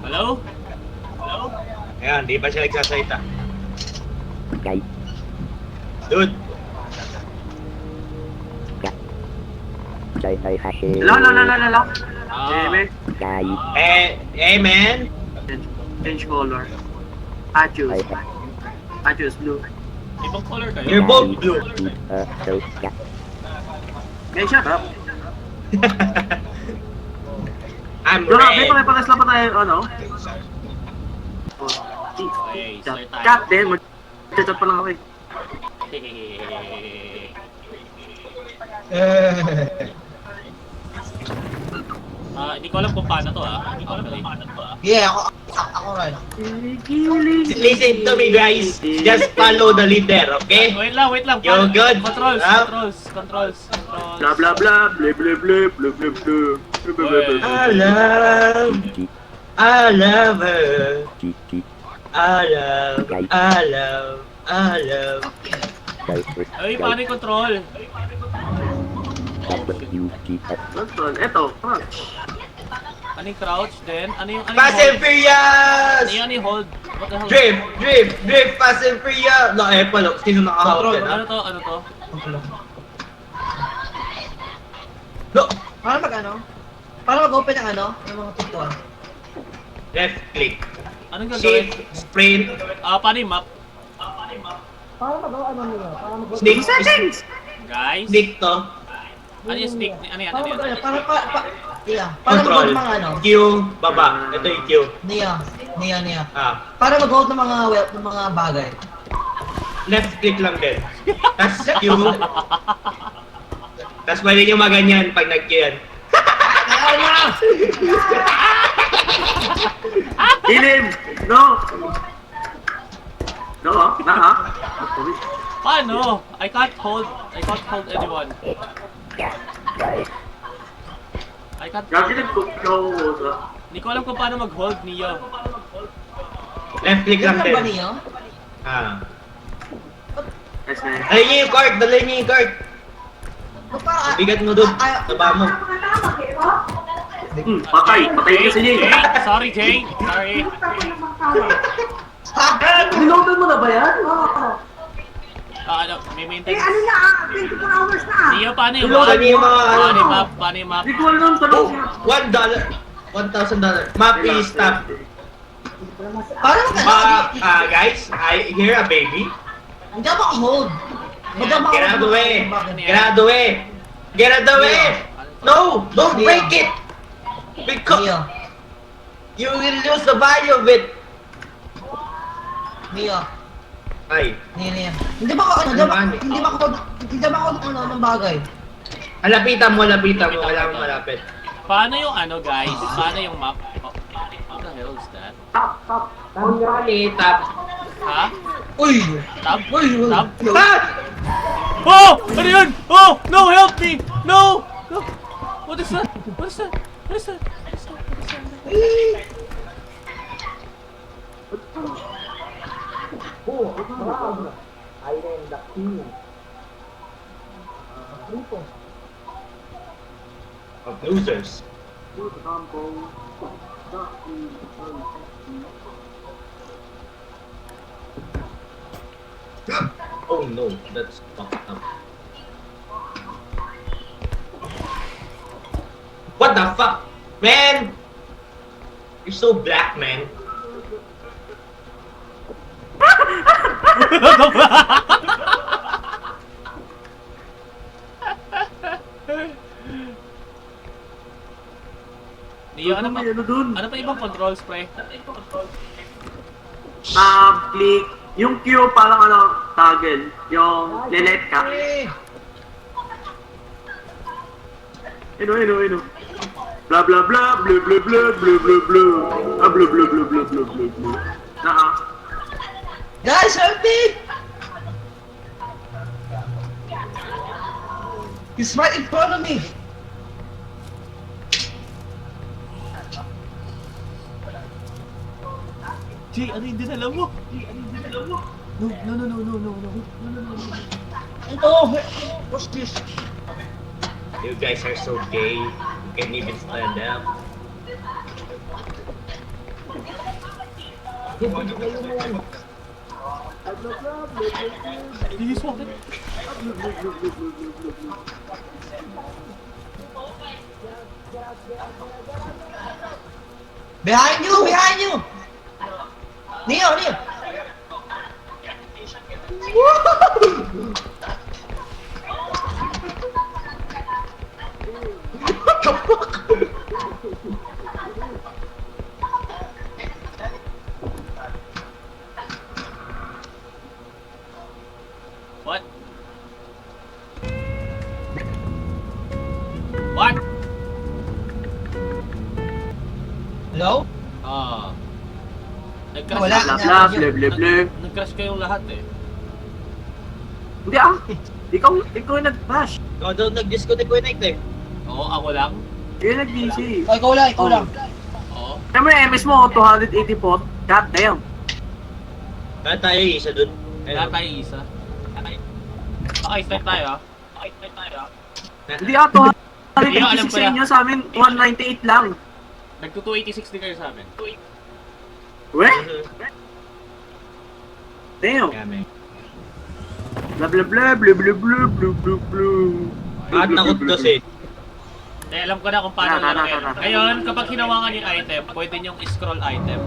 Hello? Hello? Ayan, di pa siya nagsasalita. Guy. Dude, Jai Hai Hashi. Hello. Ah. Jamie, Guy. man. change color. I choose. Hai Hai. I choose blue. Ibang color kayo? You're both blue. So, yeah. Hey, shut up. I'm Doon may red. pares lang pa tayo, ano? Oh, Okay, start tayo. Captain, mag-chat pa lang ako eh. Hindi ko alam kung paano to actually. Yeah, ako rin. Listen to me, guys. Just follow the leader, okay? Wait lang. You're good? Controls. Blah blah blah, blah blah blah, blah blah blah. I love her. I love. Guy. Ay, paano yung control? Eto, crouch. Ano yung crouch then? Ano yung Fast and hold? Furious! Ano yung hold? What the hell? Drift, Fast and Furious! No, pala, sino nakahawak yan, ha? Ano to? No! Paano mag-open ang yung mga pintuan? Left click. Anong gagawin? Shift, sprint, Paano yung map? Paano mag-open nila? Paano mag-open? sneak, Guys? sneak to. Ano yung sneak? Ano yan? Paano Ano yan? mag-open? Yeah. Paano Control. mag-open mga Q, baba. Ito yung Q. Nia. Paano mag-open ng mga bagay? Left click lang din. Tapos Q. Tapos pwede nyo maganyan pag nag-Q yan. Ilim! No! No, ha? Paano? I can't hold anyone. I can't Gagi hold. nag-go. Hindi ko alam kung paano mag-hold niyo. Left click lang Yan lang ba din. niyo? Yes, man. Dalhin nyo yung card, dalhin nyo yung card. Bigat mo doon. Taba mo. Patay kasi Jay, niya. sorry Jay. Sorry. Niloadan mo na ba yan? May maintenance. Ano na, 24 hours na. Niyo, paano yung Ano yung mga map? Paano yung map? Hindi ko alam sa Oh, $1. $1,000. Map is stop. Paano mag-open? Guys, I hear a baby. Hindi ako hold. Get out of the way. Get out of the way. Get out of the way. No, don't break it. Because Nia. you will lose the value of it. Nia. Ay, Nia. Hindi ba ako ng bagay? lapitan mo. Wala mong malapit. Paano yung guys? Paano yung map? What the hell is that? Top. Tap. Ha? Uy! Tab? Uy! Tab? Ah! Oh! Ano yun? Oh! No! Help me! No! No! What is that? What is that? What is that? What is that? What is that? Of losers. Oh no, that's fucked up. What the fuck? Man! You're so black, man. Niyo, ano pa? Ano dun? Ano pa ibang controls, pre? Tab, click. Yung Q parang toggle. Yung lilet ka. Ino. Blah blah blah, blah blah blah, blah blah blah. Blah blah blah blah blah blah blah blah. Nah. Guys, help me! He's right in front of me! Jay, ano yung dinala mo? No. Oh, what's this? You guys are so gay. You can't even stand up. Bihis mo akin. Behind you! Behind you! Neo! Neo! What? What? Hello? Nag-crash Wala. Blah, blah, blah, blah, blah. Nag-crash kayong lahat eh. Hindi ikaw yung nag-crash. Ikaw daw nag-disconnect eh. Oo, ako lang. Yun nag-DC. Oh, ikaw lang, ikaw lang. Oo. Siyempre, MS mo, 284. God damn. Kaya tayo isa dun. Kaya tayo isa. Okay, start tayo ah. Hindi Hindi, alam 286 ko sa na. inyo, sa amin 198 lang. Nagto-286 din kayo sa amin. We? Damn. Kami. Blah blah blah blah blah blah blah blah blah. Bakit nakot kasi? Eh, alam ko na kung paano Tara, laro yan. tara. Ngayon, kapag hinawakan yung item, pwede niyong scroll item.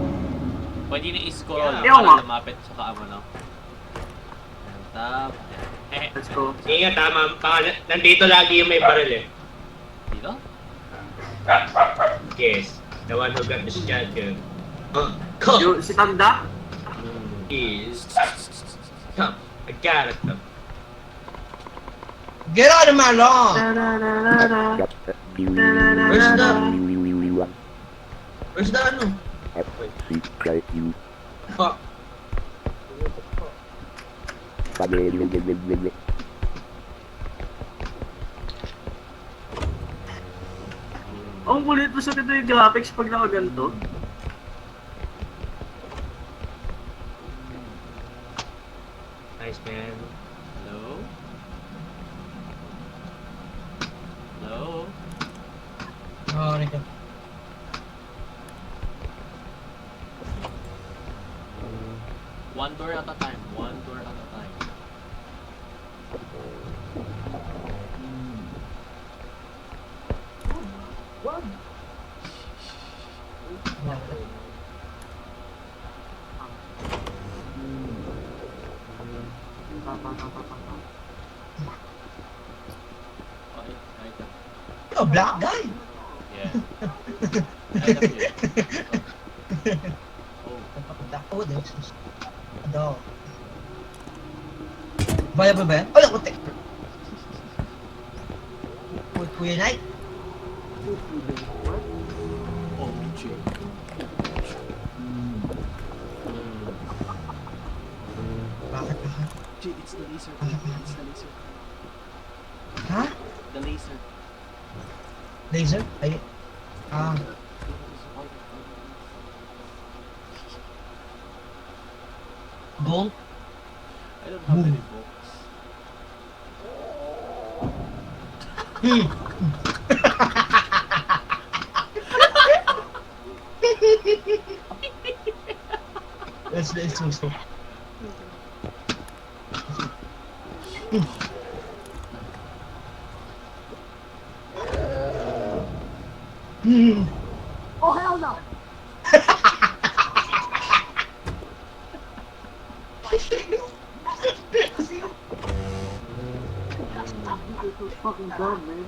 Pwede nyo i-scroll Ewan nga. para lumapit sa kaamo, no? Ayan, tap. Eh, Let's go. Sige nga, tama. Nandito lagi yung may baril eh. dito? Yes. The one who got the shotgun. Come. Yung si Tanda? Is. Come. I got it. Get out of my lawn! Got the view. Where's the- View. Where's the ano? Secret you. Fuck. Ang kulit mo sa ito yung graphics pag nakaganto. Nice man. Hello? Hello? Oh, nito. One door at a time. One door at a time. Okay, right. Oh, black guy! Yeah. I love you. Oh. Black oh, Deus. Ano? Viable ba yan? Wala, kutik! Kuya Knight? Oh, shit. Bakit? Gee, it's the laser. It's the laser. Ha? The laser. Laser? Ay... Ah... Gold? I don't have any books. That's so. Oh, hell no. Fucking dumb, man.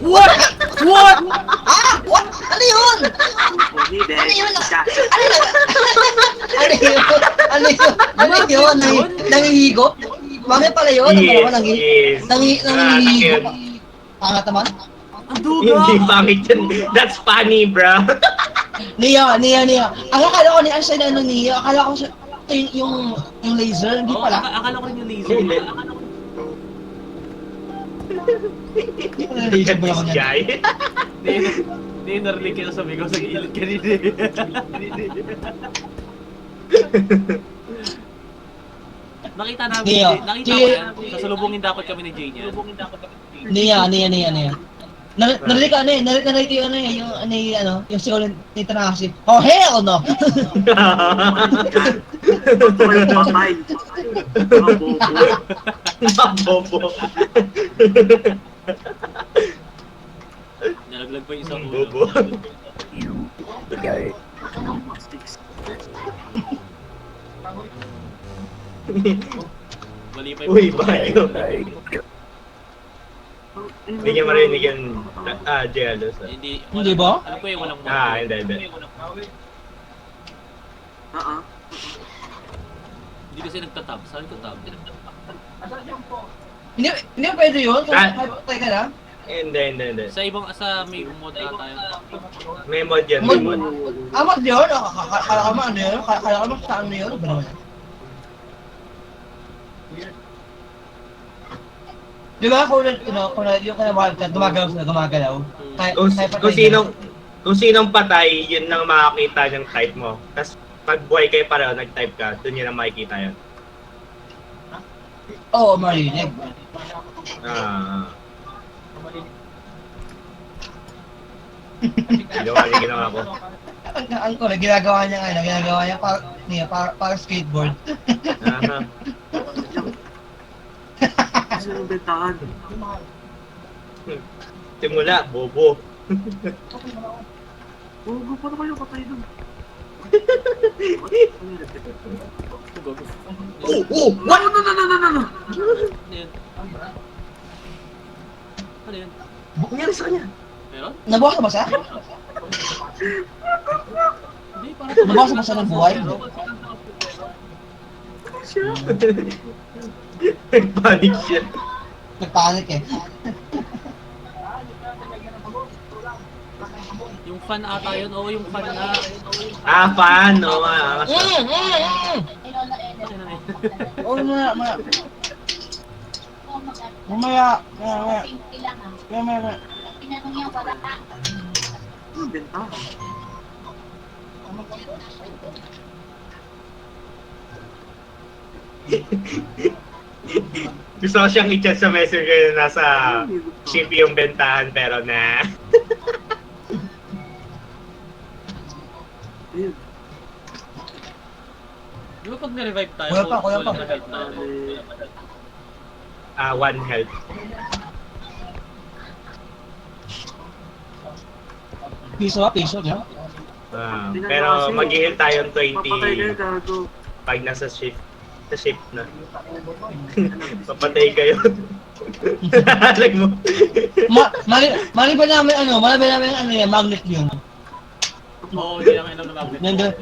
What? What? Ah! What? Ano yun? Hindi, Ano yun? Ka- Ano yun? Ano yun? Ano yun? Nangihigop? Bakit pala yun? Ang dalawa nangihigop? Pangat naman? Ang duga! Hindi pangit yun. That's funny, bro. Nia. Ang akala ko ni Ansay na ano Nia. Akala ko siya, ito yung laser. Hindi Oh, pala. akala ko rin yung laser. Hindi. Nalilito ba ako This niyan? guy. Hindi, narinig kita sabi ko sa gilid kanina. Nakita namin, Niya. nakita ko yan. Sasalubungin dapat kami ni Jay niya. Niya. Narinig ka narinig ko yung sigaw ni Tanasi. Oh, hell no! May patay. Mga bobo. Bobo. Nalaglag pa yung isang Bobo. ulo. You guy. Mali pa yung Uy, puso. bayo. Like. Hindi niya marinig yung jealous. Hindi, Hindi ba? Alam ko yung walang mo. Hindi. Hindi kasi nagtatab. Saan ko tab? Hindi pwede yun? Try ka lang? Hindi. Sa ibang, sa may mod ata yun. May mod yan, Mod. may mod. Amat yun? Kala ka mo ano yun? Kala ka mo sa ano yun? Ba naman? Di ba kung yung kanabahan ka, gumagalaw. Kung sinong patay, yun lang makakita yung type mo. Tapos pag buhay kayo pareho, nag-type ka, dun yun ang makikita yun. Oo, marinig. Ah. Hindi ko kasi ginawa ko. Ang ko, ginagawa niya para skateboard. Aha. Kasi yung bentahan. Simula, bobo. Bobo, paano kayo patay dun? What? No! Ano yun? Ano yun? Nangyari sa kanya? Meron? Nabukas ba siya? Hindi, parang Nabukas ba siya ng buhay? Nagpanik siya. Nagpanik eh. yung fan ata yun. Oo, yung fan na. Ah, fan, no? Oo, mamaya. Yung bentahan. Gusto ko siyang i-chat sa messenger na nasa ship yung bentahan pero na. Ayun. Di ba pag na-revive tayo, Kuya pa. na health tayo. One health. Piso niya. Pero mag-heal tayong Papatay kayo, 20 gago. pag nasa shift. Sa shift na. Papatay kayo. Alag mo. Mali ba namin yan, magnet yun. Oo, hindi namin alam na magnet. Nandun.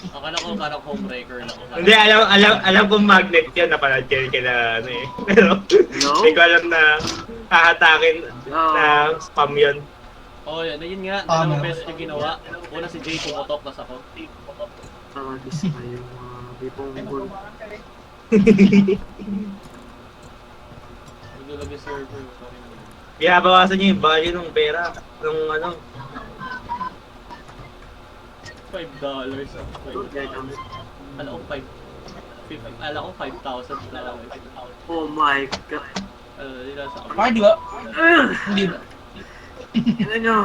Akala ko parang homebreaker lang. Hindi, alam kong magnet yun. Napanood kayo kila ano eh. Pero, hindi ko alam na hahatakin na spam yun. Oo, yun nga. Dalawang beses yung ginawa. Una si Jay pumutok, tas ako. Tawagis kayo, mga bipong Naglalag yung server. Binabawasan niyo yung value ng pera. Ng ano. $5. Alam ko 5,000 na lang. Oh my god. Hindi na sa Ay, di ba? Hindi ba? Ina nyo.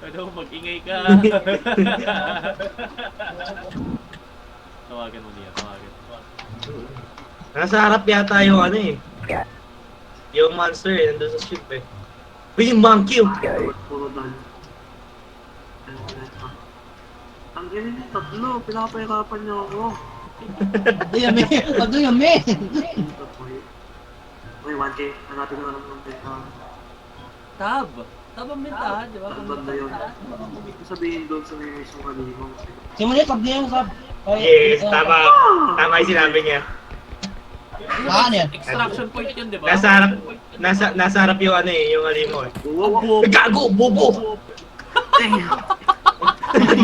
Ano, mag-ingay ka. Tawagan mo niya, tawagan. Nasa harap yata yung ano eh. Yung monster eh, nandun sa ship eh. Uy, yung monkey oh! Puro dal. Ang ina nyo, tatlo. Pinapahirapan nyo ako. Ado yami. Uy, 1K. Hanapin ko na lang ng bentahan. Tab! Tab ang bentahan, di ba? Ang banda yun. Sabihin doon sa may mismo kanino. Simula, tab niya yung tab. Yes, tama. Tama yung sinabi niya. Ano yan? Extraction point yun, di ba? Nasa harap yung ano eh, yung alimo eh. Wow. Gago! Bobo!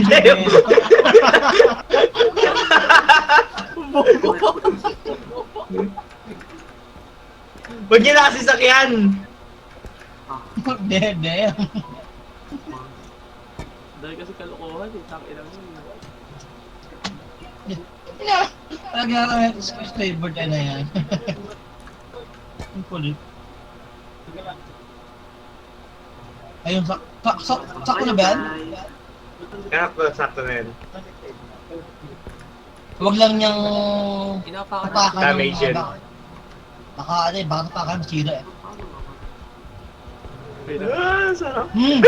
Damn. Huwag niyo na kasi sakyan! Dede. Dahil kasi kalokohan eh, takilang yun. Talaga yung favorite na yan. Ang kulit. Ayun, sakto na ba yan? Sakto na yan. Huwag lang niyang Inapakan tapakan Damage yun. Baka ano eh, baka tapakan ng sira eh. Ah, sarap. Hindi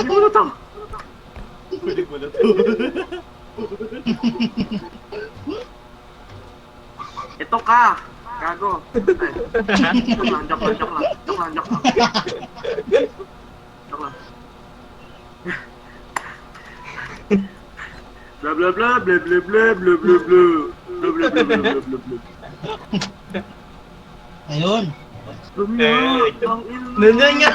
mo na to. Kulit mo na to. Ito ka. Gago. Ay, joke lang. Blah blah blah blah blah blah blah blah blah. Blah blah blah blah blah blah blah. Ayun. Nandun nga!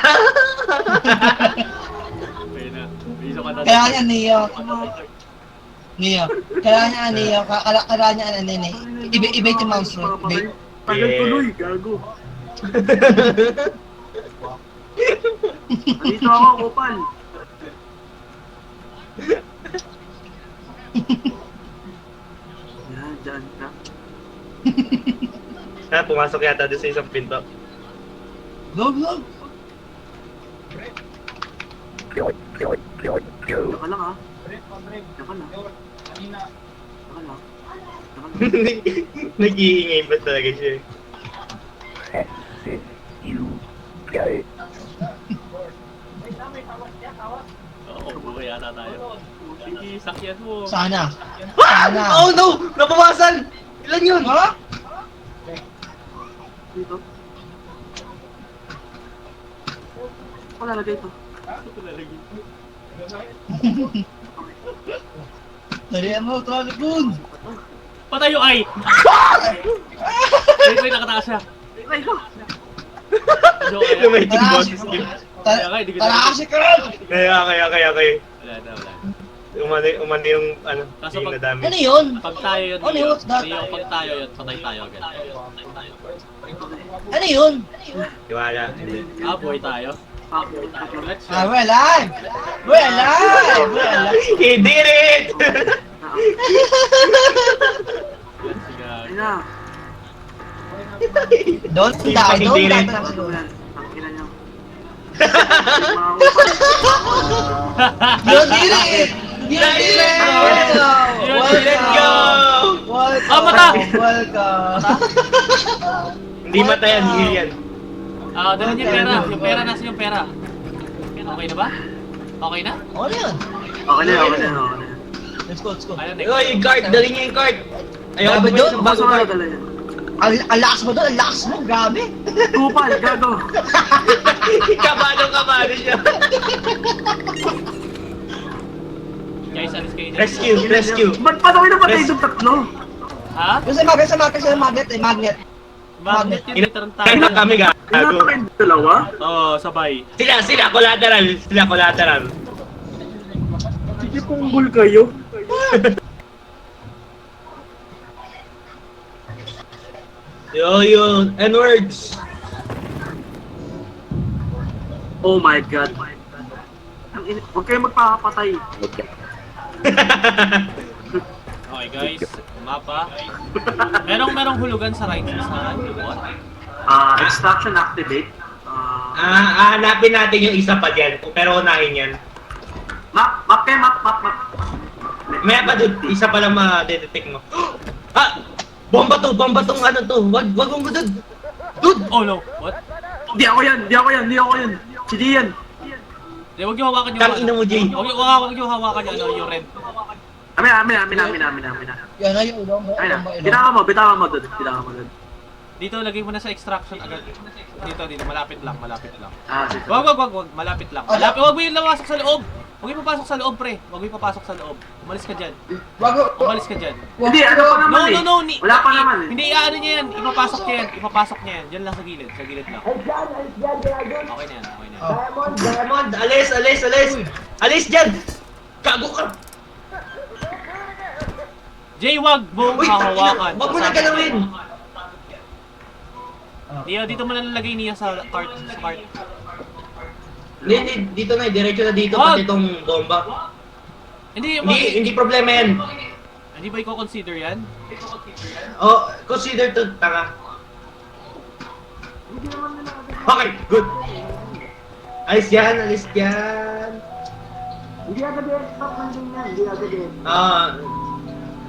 Okay na. Bisa ka na. Kaya niya, Neo. Kaya niya, ibait yung mouse ro. Ibait. Tagal tuloy, gago. Dito ako, Kupal. Yan, dyan ka. Pumasok yata doon sa isang pinto. Go, go. Diyan ka lang, ha? Diyan ka lang. Nag-iingay pa talaga siya. Oo, buhay yata tayo. Sige, sakyan mo. Sana. Oh no! Nabawasan! Ilan yun? Ha? Dito. Ako lalagay ito. Dalihan mo, Trollipun. Patay yung eye! Wait, nakataas siya. Ay, ko. Joke kaya. Lumighting boses game. Tarasi ka! Kaya. Wala na. Umano yung ano, Kaso yung pag- nadami. Ano yun? Pag tayo yun, Ano yun? What's that? Pag tayo yun, patay tayo agad. Ano yun? Tiwala. Buhay tayo. Let's Ah, we're alive! We're alive! We're alive! He did it! Ay na. Don't die, Fucking don't did die. it. Ano yan? Ang ina niyo. You did it! You did it! Let's go! Welcome! mata! Welcome! Hindi mata yan, heal yan. Dala niya yung pera. Yung pera, nasa yung pera. Okay na ba? Okay na? Ano yun? Okay na. Let's go, let's go. Ayun, Oh, yung card! Dali niya yung card! Ayaw Grabe ko doon, yung Bago bagong na card. dala yan. Ang lakas mo doon, ang lakas mo, grabe! Kupal, gago. Kabado siya. Guys, alis kayo dyan. Rescue! Ba't pa tayo napatay itong tatlo? Ha? Yung sa magnet. Magnet yun, literal Kaya na tayo. kami Ano gago. pa kayong dalawa? Oo, sabay. Sila, collateral. Sige punggol kayo. Yo, N-words. Oh my god. Huwag kayo magpapatay. Okay guys, mapa. Merong hulugan sa right sa what? Extraction activate. Hanapin natin yung isa pa dyan. Pero unahin yan. Map. May pa doon, isa pa lang ma-detect mo. Bomba tong ano to. Wag mong gudod. Dude! Oh no, what? Di ako yan. Si Dian. Di, huwag niyo hawakan yung Tangina mo, Jay. Huwag niyo hawakan yung rent. Amin. Yan na yung ulong. Bitawan mo doon. Dito, lagay mo na sa extraction agad. Dito, malapit lang. Sige. Wag, malapit lang. Wag mo yung lamasok sa loob. Huwag yung papasok sa loob, pre. Huwag yung papasok sa loob. Umalis ka dyan. Umalis ka dyan. Hindi, ano pa naman eh. No. Wala pa naman eh. Hindi, ano niya yan. Ipapasok niya yan. Diyan lang sa gilid. Sa gilid lang. Okay na yan. Diamond! Alis! Alis dyan! Kago ka! Jay, wag mong Uy, hahawakan. wag mo na galawin! Dio, dito mo na nalagay niya sa cart. Sa cart. Hindi, dito na, diretso na dito, Wag! pati itong bomba. Hindi, Hindi problema yan. Hindi ba i-consider yan? Oh, consider to, tanga. Okay, good. Alis yan, alis yan. Hindi agad yan. Stop landing yan. Hindi agad yan.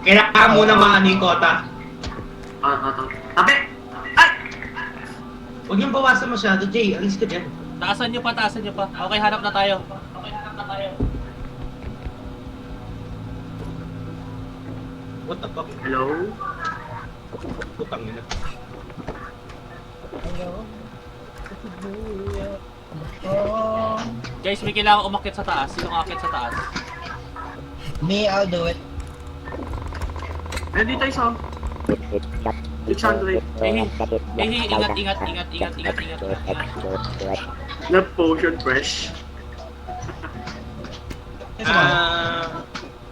Kailangan muna maano yung kota. Tabi! Ay! Huwag niyong bawasan masyado, Jay. Alis ka dyan. Taasan niyo pa, taasan niyo pa. Okay, hanap na tayo. What the fuck? Hello? Putang ina. Guys, may kailangan umakyat sa taas. Sino umakyat sa taas? Me, I'll do it. Nandito isa. 600. Ingat. Not potion fresh.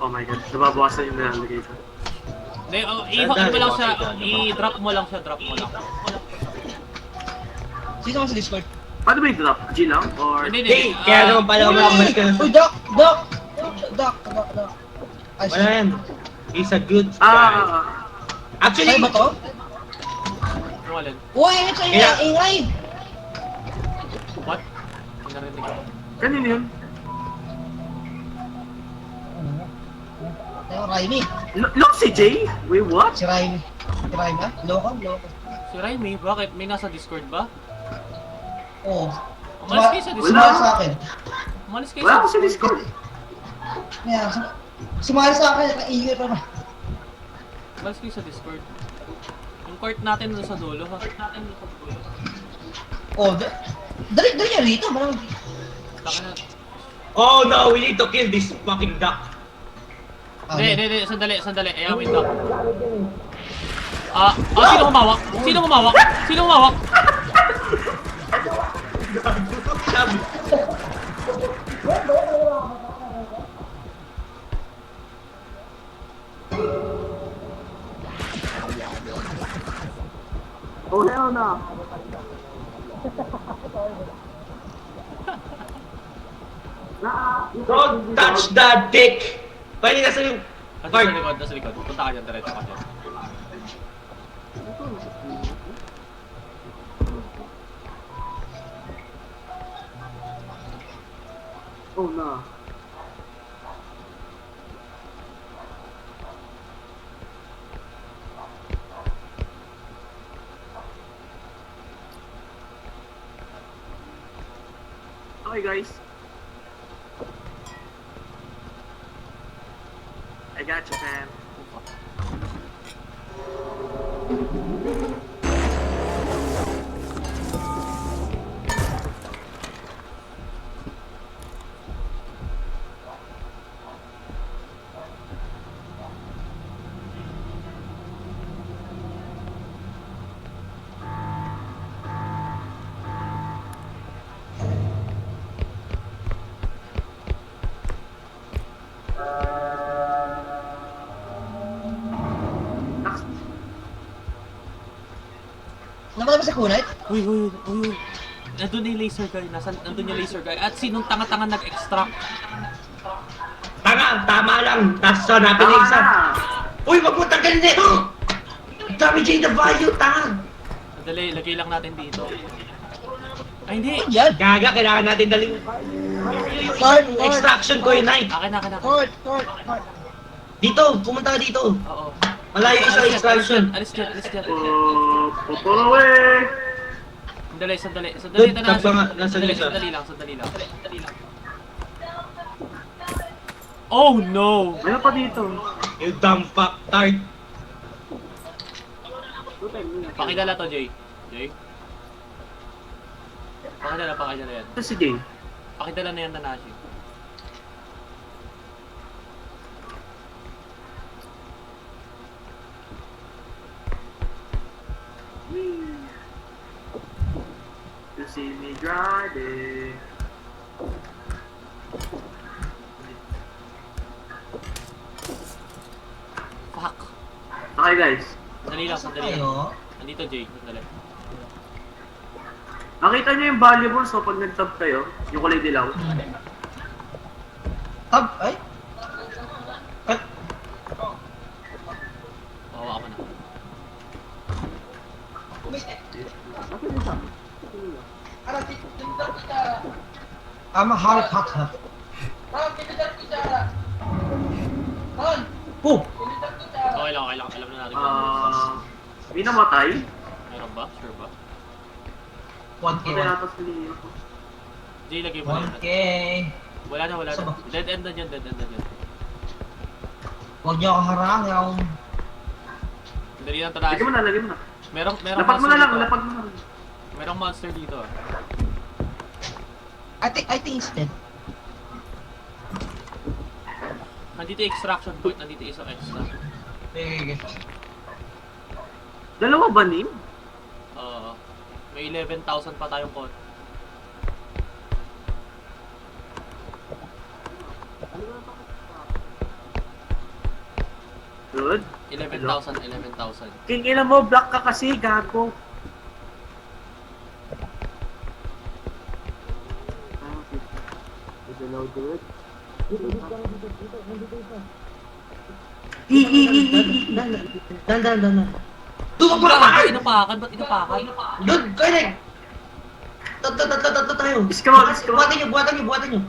Oh my god, nababawasan yung nilalagay ko. Hindi, i-hook mo lang siya. I-drop mo lang siya, drop mo lang. Sino ka sa Discord? Paano ba yung drop? G lang? Or... Hindi. Jay, kaya naman pala umabalik ka na. Uy, Doc! Ay, Wala yan. He's a good guy. Actually, Sa'yo ba to? Yung alin? Uy, ingay sa ingay! Ingay! What? Hindi narinig ko. Kanino yun? Tayo, Raimi. Look si Jay? Wait, what? Si Raimi. Si Raimi, ha? Loko. Si Raimi, bakit? May nasa Discord ba? Oo. Umalis kayo sa Discord. Sumali sa akin. Umalis kayo Wala sa ako sa Discord. Kaya, sumali sa akin. Kaingay pa naman. Umalis kayo sa Discord. Yung court natin doon sa dulo, ha? Oh, dali niya rito. Malang... Taka na. oh no, we need to kill this fucking duck. Hindi. Sandali. Ayaw, wait lang. Sino humawak? Sino humawak? Oh, hell no. Don't touch the dick! Pwede nasa yung... Nasa likod. Punta ka dyan, diretso ka dyan. Oh, no. Okay guys. I got you, fam. Namatay ba sa kunay? Uy. Nandun yung laser guy. Nandun yung laser guy. At sinong tanga-tanga nag-extract? Tama lang. Tapos hanapin na isa. Uy, wag mo tanggalin eh! Damage the value, tanga! Sandali, lagay lang natin dito. Ay, hindi. Yan! Gaga, kailangan natin daling... Card! Extraction ko yun, Knight. Akin. Court! Dito, pumunta ka dito. Oo. Malayo sa extraction. Alis dyan. Pull away! Sandali. Dude, tagpa nga, nasa lisa. Sandali lang. Oh no! Mayroon pa dito. You dumb fucktard. Pakidala to, Jay. Pakidala yan. Ito si Jay. Pakidala na yan, Tanashi. You see me driving. Fuck. Okay guys. Sandali lang, Saan sandali lang. kayo? Nandito, Jay. Sandali. Nakita niyo yung valuable so pag nag-tab kayo, yung kulay dilaw. Tab, ay? Cut. Bawa ka na. Mahal hot ha. Oh! Okay lang, okay lang. Alam na natin kung May namatay. meron ba? Sure ba? 1K, Patay yata sa Leo. Jay, lagay mo na 1K. yan. Wala na, wala Saan na. ba? Dead end na dyan, dead end na dyan. Huwag niyo ako harangin. Dali lang tarasin. Lagyan mo na, lagyan mo na. Merong Lapag mo na lang, dito. lapag mo na lang. Merong monster dito. I think it's dead. Nandito yung extraction point, nandito isang extra. Okay. Dalawa ba, Nim? May 11,000 pa tayong kon. Good. 11,000, 11,000. King ina mo, black ka kasi, gago. Dan. Tumakbo na Ba't kayo! inapakan? Ba't inapakan? Doon, Kainig! Tatlo tayo. Iskaw. Buhatan nyo.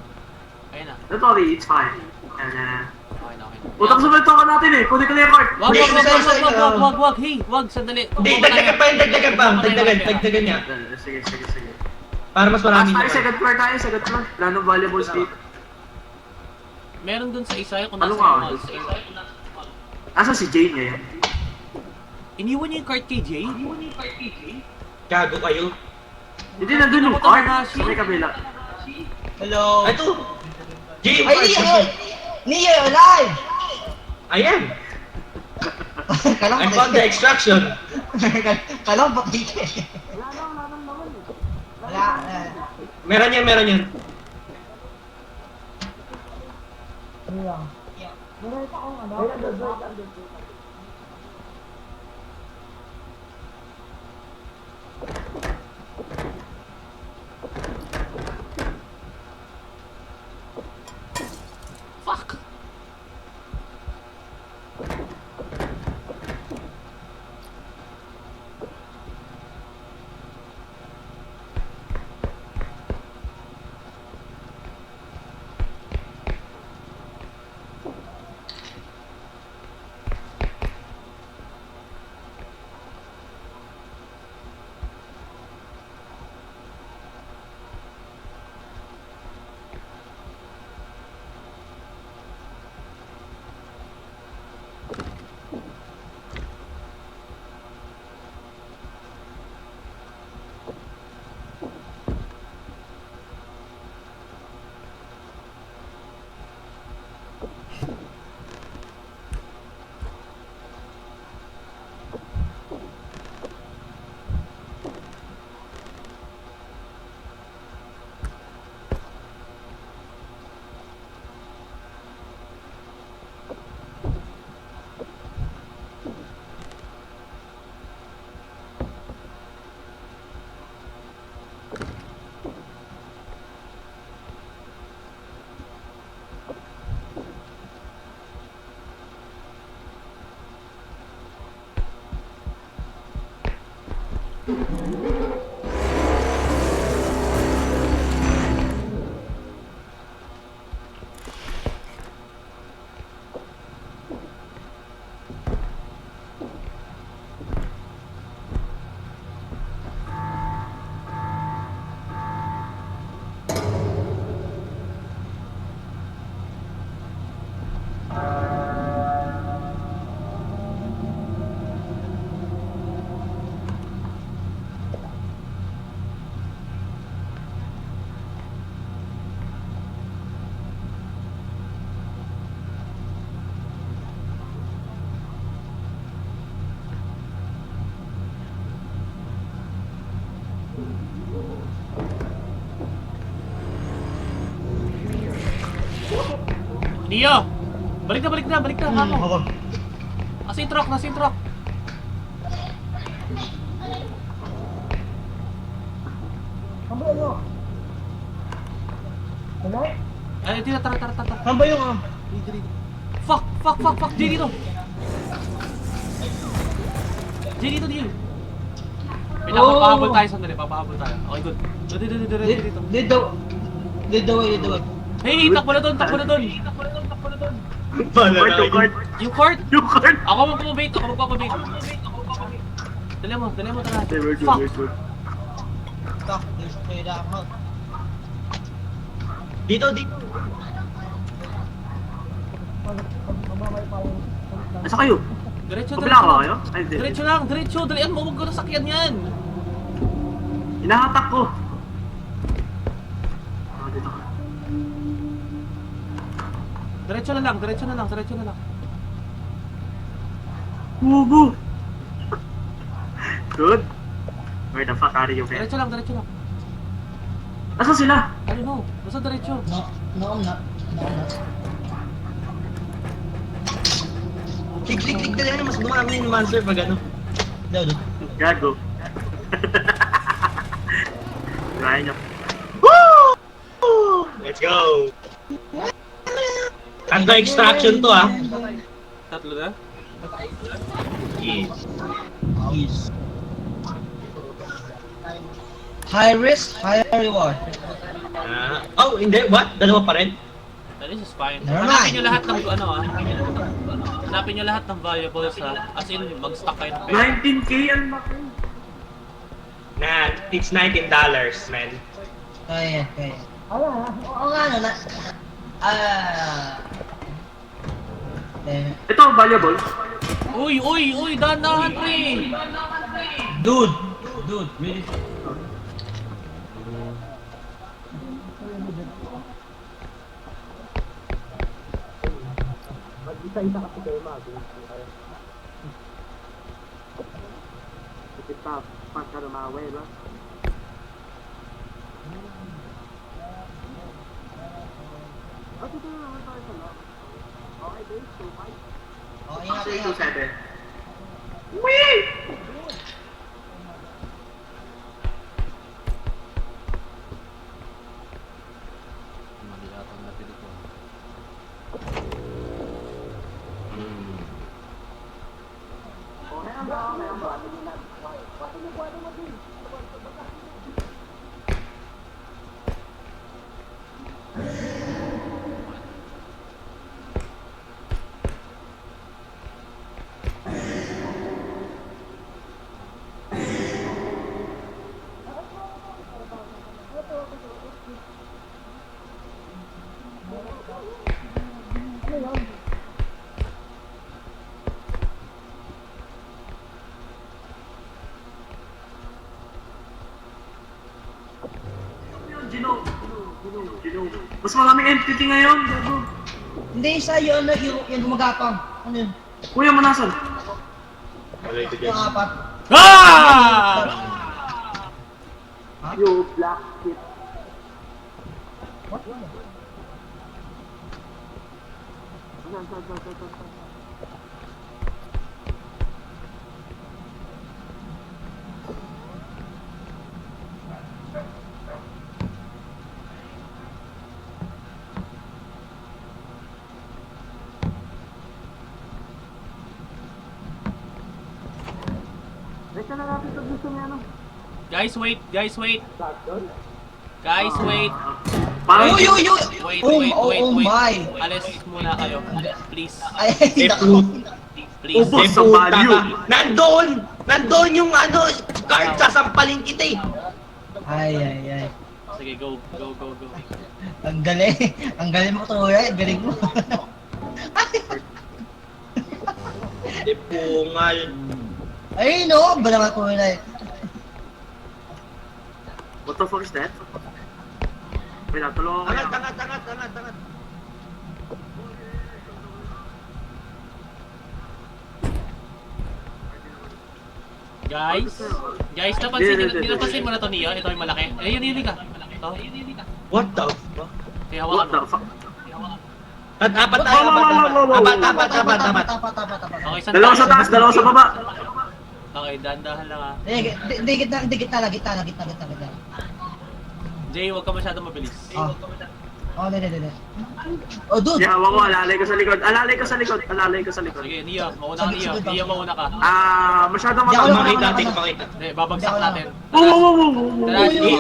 Ayun na. Don't worry, it's fine. Okay na. Utang sa balito ka natin eh, kunin ko na yung card. Wag. Hey, wag, sandali. Hindi, dagdagan pa. Dagdagan niya. Sige. Para mas marami Tayo, second floor. Wala nang valuables dito. Meron dun sa isa kung Ano nasa nga? yung monster. Asa si Jane ngayon? Iniwan niyo yung card kay Jay? Gago kayo. Hindi, nandun yung card. Sa may kabila. Hello. Ito. Jay, Nia, alive! Ayan! Kalang I found the extraction. Kalang bakit? Wala. Meron yan. Fuck! Nia! Balik na! Kamo! Nasa yung truck! Ay, dito, tara. Hamba yung Fuck! Jay dito! Jay! Wait lang, papahabol tayo sandali, papahabol tayo. Okay, good. Dito. Lead the way. Hey, takbo na doon! Yung court! Ako magpapabait. Dali mo, tara. Fuck! Fuck, there's no way out. Dito. Nasa kayo? Diretso Kabila ka kayo? Ay, hindi. Diretso! Dalian mo, huwag ko nasakyan yan! Hinahatak ko. Dito ka. Diretso na lang. Bubu! Good. Where the fuck are you, man? Diretso lang. Nasaan sila? I don't know, basta diretso. No, I'm not. Klik talaga mas dumami yung monster pag ano. Dude. Gago. Gaya niyo. Let's go! Under extraction to ah. Tatlo na? Yes. High risk, high reward. Oh, hindi. What? Dalawa pa rin? This is fine. Never Hanapin mind. nyo lahat ng hanapin nyo lahat ng valuables ha. As in, mag-stock kayo ng pera. 19k ang laki. It's $19, man. Kaya. Oo nga, no, Ito, valuable. Uy, dahan pre! Dude, really? Kita, pagka lumawi, ba? Oh, ingat. 2-7. Mali ata natin ito. Gino. Mas maraming entity ngayon, gago. Hindi, sa'yo, yung gumagapang. Ano yun? Kuya, manasan? Wala ito Yung dyan. apat. Ah! You black shit. Guys, wait. Parang Wait. Oh my. Alis muna kayo. Please. Ay, Please. Ubos sa value. Nandun yung ano, card sasampalin kita eh. Ay. Sige, go. Ang galing mo, Kuya. Ang galing mo. Hindi pungal. Ay, no. Ba naman, Kuya? What the fuck is that? Wait, tulungan ko yan. Tangat. Guys, napansin mo na to, Neo? Ito yung malaki. Yun ka. Ito. What the fuck? Kaya What hawakan the mo. fuck? Apat tayo. Okay, saan Dalawa sa taas, dalawa sa baba. Okay, dahan-dahan lang ah. Di, gitna. Jay, huwag ka masyadong mabilis. Oh, hindi. Oh, dude! Yeah, hawak ko, alalay ko sa likod. Alalay ko sa likod. Alalay ko sa likod. Sige, Neo, mauna ka Neo. Neo, mauna ka. Masyadong Di ako matama. Makita natin, makita. Hindi, babagsak natin. Wow. Tara, sige.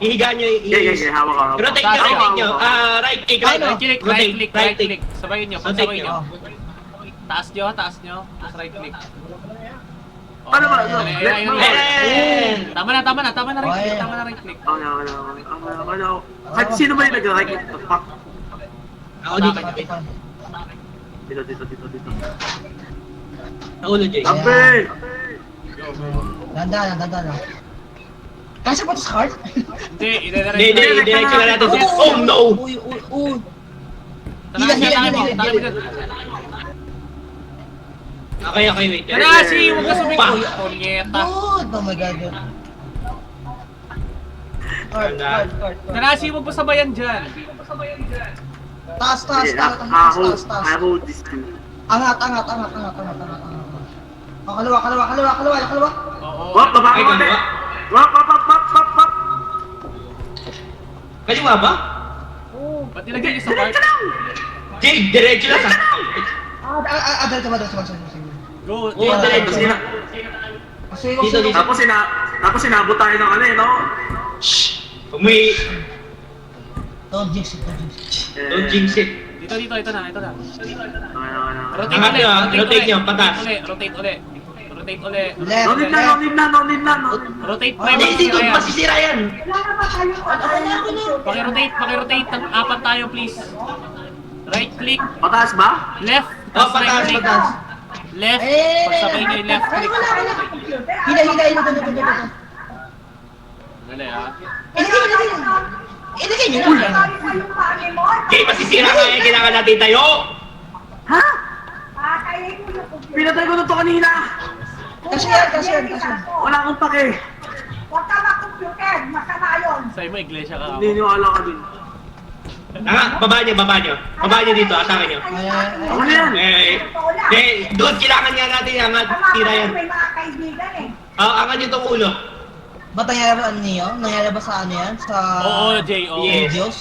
Ihiga nyo, Yeah, hawak ko. Rotate nyo, rotate nyo. Right click, Right click. Sabayin nyo, Rotate pagsabayin nyo. nyo. Taas nyo. Tapos right click. Oh, Ano ba? Ayan! Tama na right click. Tama na right click. Ano? Kahit sino ba yung nag-like? Fuck. Ako dito. Dito. Naulo, Jay. Tabi! Dandan. Kasi pa ito sa cart? Hindi, Hindi, diretso na natin siya. Oh no! Uy. Hila. Okay, wait. Tara, si, huwag ka sumiko. Pa. Punyeta. Dude! Oh my god. Cart. Tara, si, huwag pa sabayan dyan. Taas. I hold this too. Angat. Oh, kaliwa. Oo. Wap, baba Ay, ko kaliwa. Wap. Kaliwa ba? Ba't nilagay niyo sa cart? Jay, diretso na sa... Diretso. Go, Oo, diretso na. Dito. Tapos sinabot tayo ng ano eh, no? Shhh! May... Don't jinx it. Don't jinx it. Dito, ito na. Ano. Rotate nyo, patas. Rotate ulit. Left. No need na. Rotate Ay, prime. Dito, masisira yan. Pakirotate ng apat tayo, please. Right click, Pataas ba? left, Oh, tapos right click. patas. Left, pagsabay nyo yung left click. Hila. Dali ah. Ilagay nyo na. Jay, masisira nga yan. Kailangan natin tayo. Ha? Pinatay ko na to kanina. Kasi yan. Wala akong pake. Huwag ka makomputer, masama yun. Sa'yo mo, iglesia ka ako. Niniwala ka din. Baba nyo dito. Atakan nyo. Ako na yan. Doon, kailangan nga natin yung angat. Tira yan. May mga kaibigan eh. Angat nyo itong ulo. Ba't nangyari ba niyo? Nangyari ba sa ano yan? Sa Oo, Jay, oo. Yes. videos?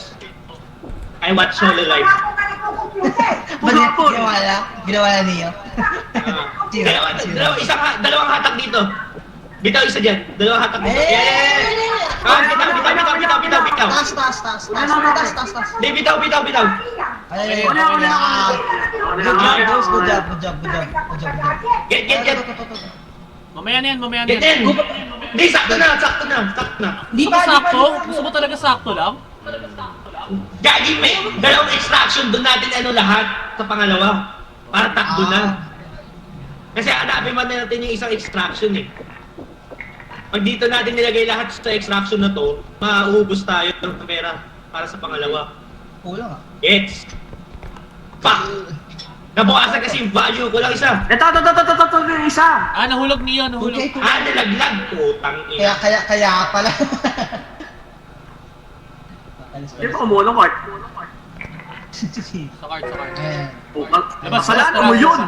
I watch solo live. Wala ko ka nagkukomputer. Ba't ginawa na niyo? Dalawang hatak dito. Bitaw isa dyan. Dalawang hatak dito. Bitaw. Taas. Hindi, bitaw. Ay, Wala. good job. Get. Mamaya na yan. Get in. Hindi, sakto na. Di Gusto mo ba? sakto? Gusto mo talaga sakto lang? Gagi, may dalawang extraction doon natin lahat sa pangalawa. Para takbo na. Kasi hanapin man natin yung isang extraction eh. Pag dito natin nilagay lahat sa extraction na to, mauubos tayo ng kamera para sa pangalawa. Kulang ah. Gets? Fuck! Nabukasan kasi yung value ko lang isa. Ito, yung isa. Nahulog niyo. Okay. Nalaglag. Putang ina. Kaya pala. Hindi pa kumulong, Kurt. Sa cart. Labas, Kasalanan mo yun.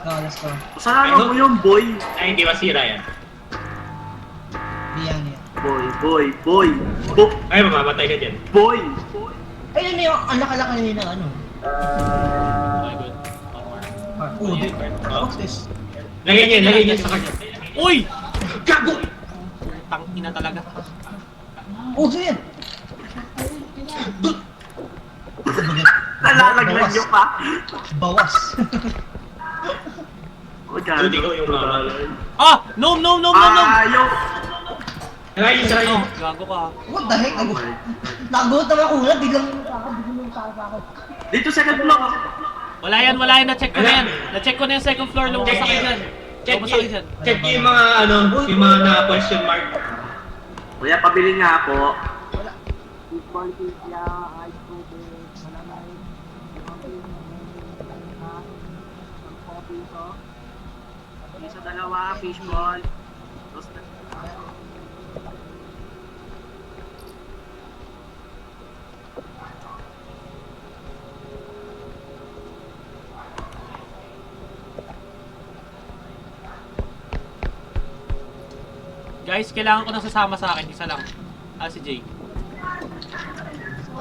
Let's go. Kasalanan mo yun, boy. Ay, hindi masira yan. Biyang niya. Boy. Ay, mamamatay ka dyan. Boy. Ay, ano yung ang laka-laka nila ng ano? Okay, good. Oh, what's this? Lagay niya sa kanya. Uy! Gago! Tangina talaga. Oh, saan? Nalalaglag nyo pa. Bawas. Dude, ikaw yung mama. No! Ayaw. Lagay niya sa kanya. Gago ka. What the heck? Nagulat naman ako na, biglang Dito second floor. Wala yan. Na-check ko na yan. Na-check ko na yung second floor. Lumabas ako dyan. Check yung mga yung mga na-question mark. Kuya, pabili nga ako. Isa dalawa, fishball. Guys, kailangan ko na sasama sa akin. Isa lang. Ah, si Jay.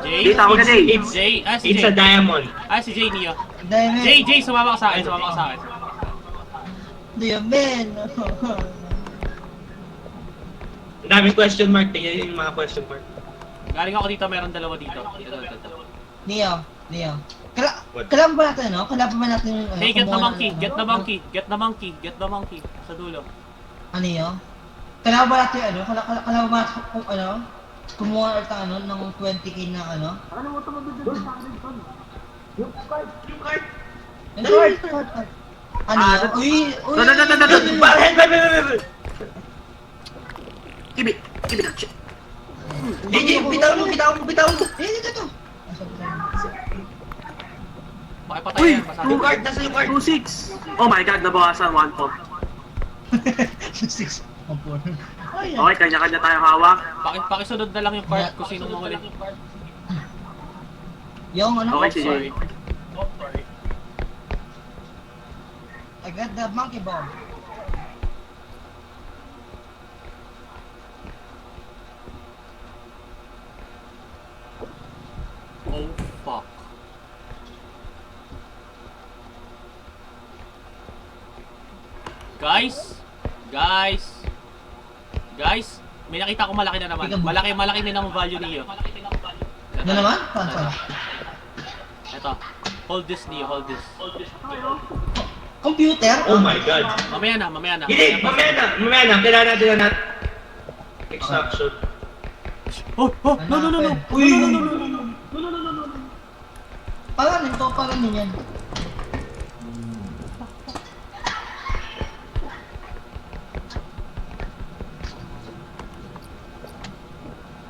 Jay, tawag ka, Jay. Jay, si It's a Jay. diamond. Si Jay Neo. Diamond. Jay, sumama ka sa akin, sumama ka sa akin. Diamond. Ang daming question mark. Tingnan yung mga question mark. Galing ako dito, meron dalawa dito. Ito. Neo. What? Kailangan ba natin, no? Kailangan ba natin, Hey, get the kumuha monkey, ng- get the monkey, get the monkey, get the monkey. Sa dulo. Ano yun? Kailangan ba natin, kailangan ba natin, kumuha ulit ng, ng 20k na, Ano mo tumabid doon sa akin, son? Yung card. Yung card. Card. Ano yun? Uy! Give it that shit. Gigi, bitaw mo. Dito. Pakipatay Uy! yan, masabi. Yung card, nasa yung card. 2-6. Oh my god, nabawasan 1 pop. 6. Ay, Okay, kanya-kanya tayo hawak. Pakisunod na lang yung card kung sino mahuli. Yung Okay, sige. Sorry. I got the monkey bomb. Oh, fuck. Guys, may nakita ko malaki na naman. Malaki din ang value niyo. Ano naman? Saan? Ito. Hold this niyo, hold this. Computer? Oh my god. Mamaya na. Hindi, mamaya na. Kailangan natin na extraction. Oh, no. Uy! Palanin yan.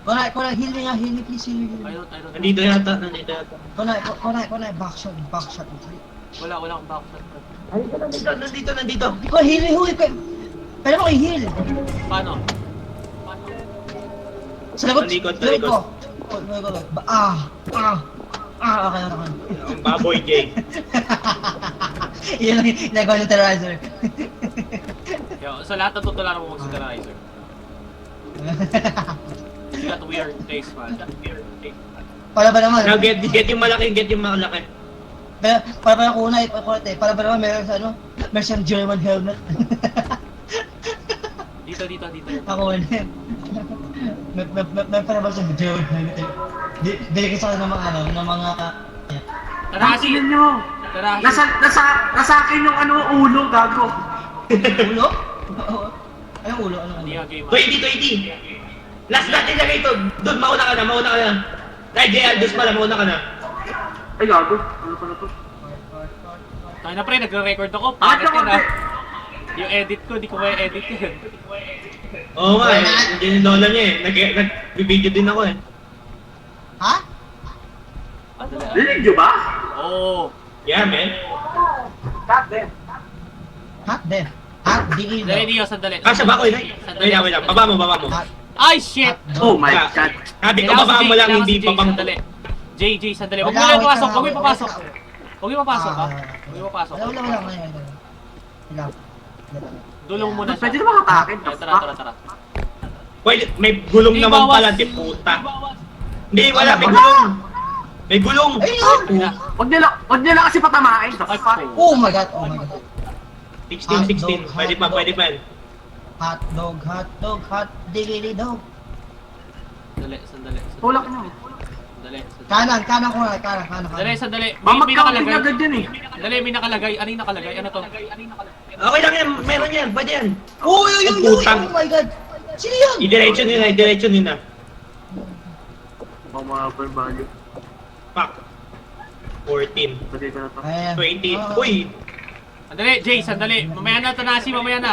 Kunay, heal me, please, heal me. I don't Nandito yata. Kunay, backshot. Wala akong backshot. Nandito. Ikaw, heal me, huy! Pwede mo i-heal! Paano? Sa lagot! Talikod. ko. Okay. Ang baboy, Jay. Yan lang yung nagawa ng terrorizer. Sa lahat ng tutularan mo mag-sterilizer. You got weird taste, man. Para ba naman? Now, get yung malaki. Para ba kunay, para ba naman meron sa meron siyang German helmet. Dito. Ako wala. May para ba siyang German helmet? Dili ka sa ng mga Tarasi! Tingnan nyo. Nasa akin yung ulo, gago. ulo? Anong ulo? Hindi nga game. 20. Last natin na ito. Doon, mauna ka na. Right, Jay Aldous pala, mauna ka na. Ay, gago. Ano pala to? Tayo na pre, nagre-record ako. Bakit Bakit ako? yan ah? Yung edit ko, di ko kaya edit yun. Oo nga hindi yung lola niya Nag-video din ako Ha? Rinig nyo ba? Oo. Yeah, man. Hot damn. Hot digil. Dali niyo, sandali. Kasya ba ako yun? Wait lang. Baba mo. Ay, shit! Oh my god. Sabi ko, baba mo lang, hindi pa pang... Sandali. Jay, sandali. Huwag mo Wala, lang wait papasok, lang, huwag mo wait papasok. lang. Huwag mo papasok, ha? Huwag mo papasok. Wala ngayon. Wala. Dulong muna siya. Pwede na ba hatakin? Ay, Tara. Pwede, may gulong Hindi, naman bawas. pala, di puta. Hindi, wala, may gulong. May gulong. Ayun! Huwag nyo lang kasi patamain. The Ay, fuck? Oh my god. 16. Pwede pa yan. Hot dog, digili dog. Sandali. Tulak nyo. Kanan ko na, kanan. Sandali. May Mamak-counting nakalagay. agad yan eh. Sandali, may nakalagay. Ano yung nakalagay? Ano to? Okay lang yan, meron yan, pwede yan. Uy, Putang. oh my god. Sino yun? I-diretso nyo na. Baka mga per value. Fuck. 14. Pwede ka na to. Ayan. 20. Uy! Sandali, Jay, sandali. Mamaya na, Tanasi, mamaya na.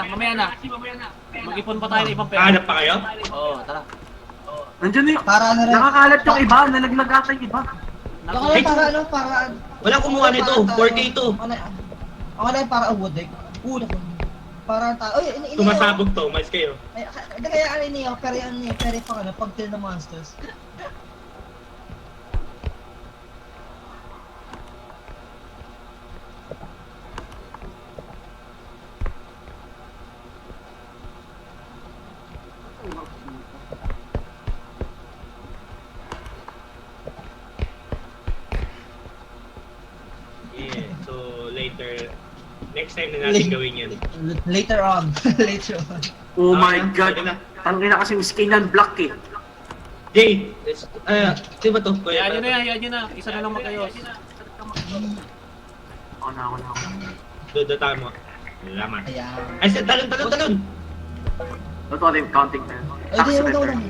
Mag-ipon pa tayo ng ibang pera. Hanap pa kayo? Oo, tara. Nandiyan na yung... Para ano rin. Nakakalat yung iba, nalaglag ata yung iba. Para Walang kumuha nito, 42. Ako na para wood deck. Para tayo. Oy, Tumasabog to, mas kayo. Kaya ano niyo, pero yan niyo, pero pang pag kill ng monsters. Next time na natin gawin yan. Later on. Later on. Oh my Okay na, god. okay na. Tangina kasi yung skin yan black eh. Jay, di ba to? Hayaan nyo na. Isa na lang magkayos. Ako na. Dodota mo. Laman. Ayan. Ay, talon! Ito rin counting na yun. Ay, di, Accident wala. na.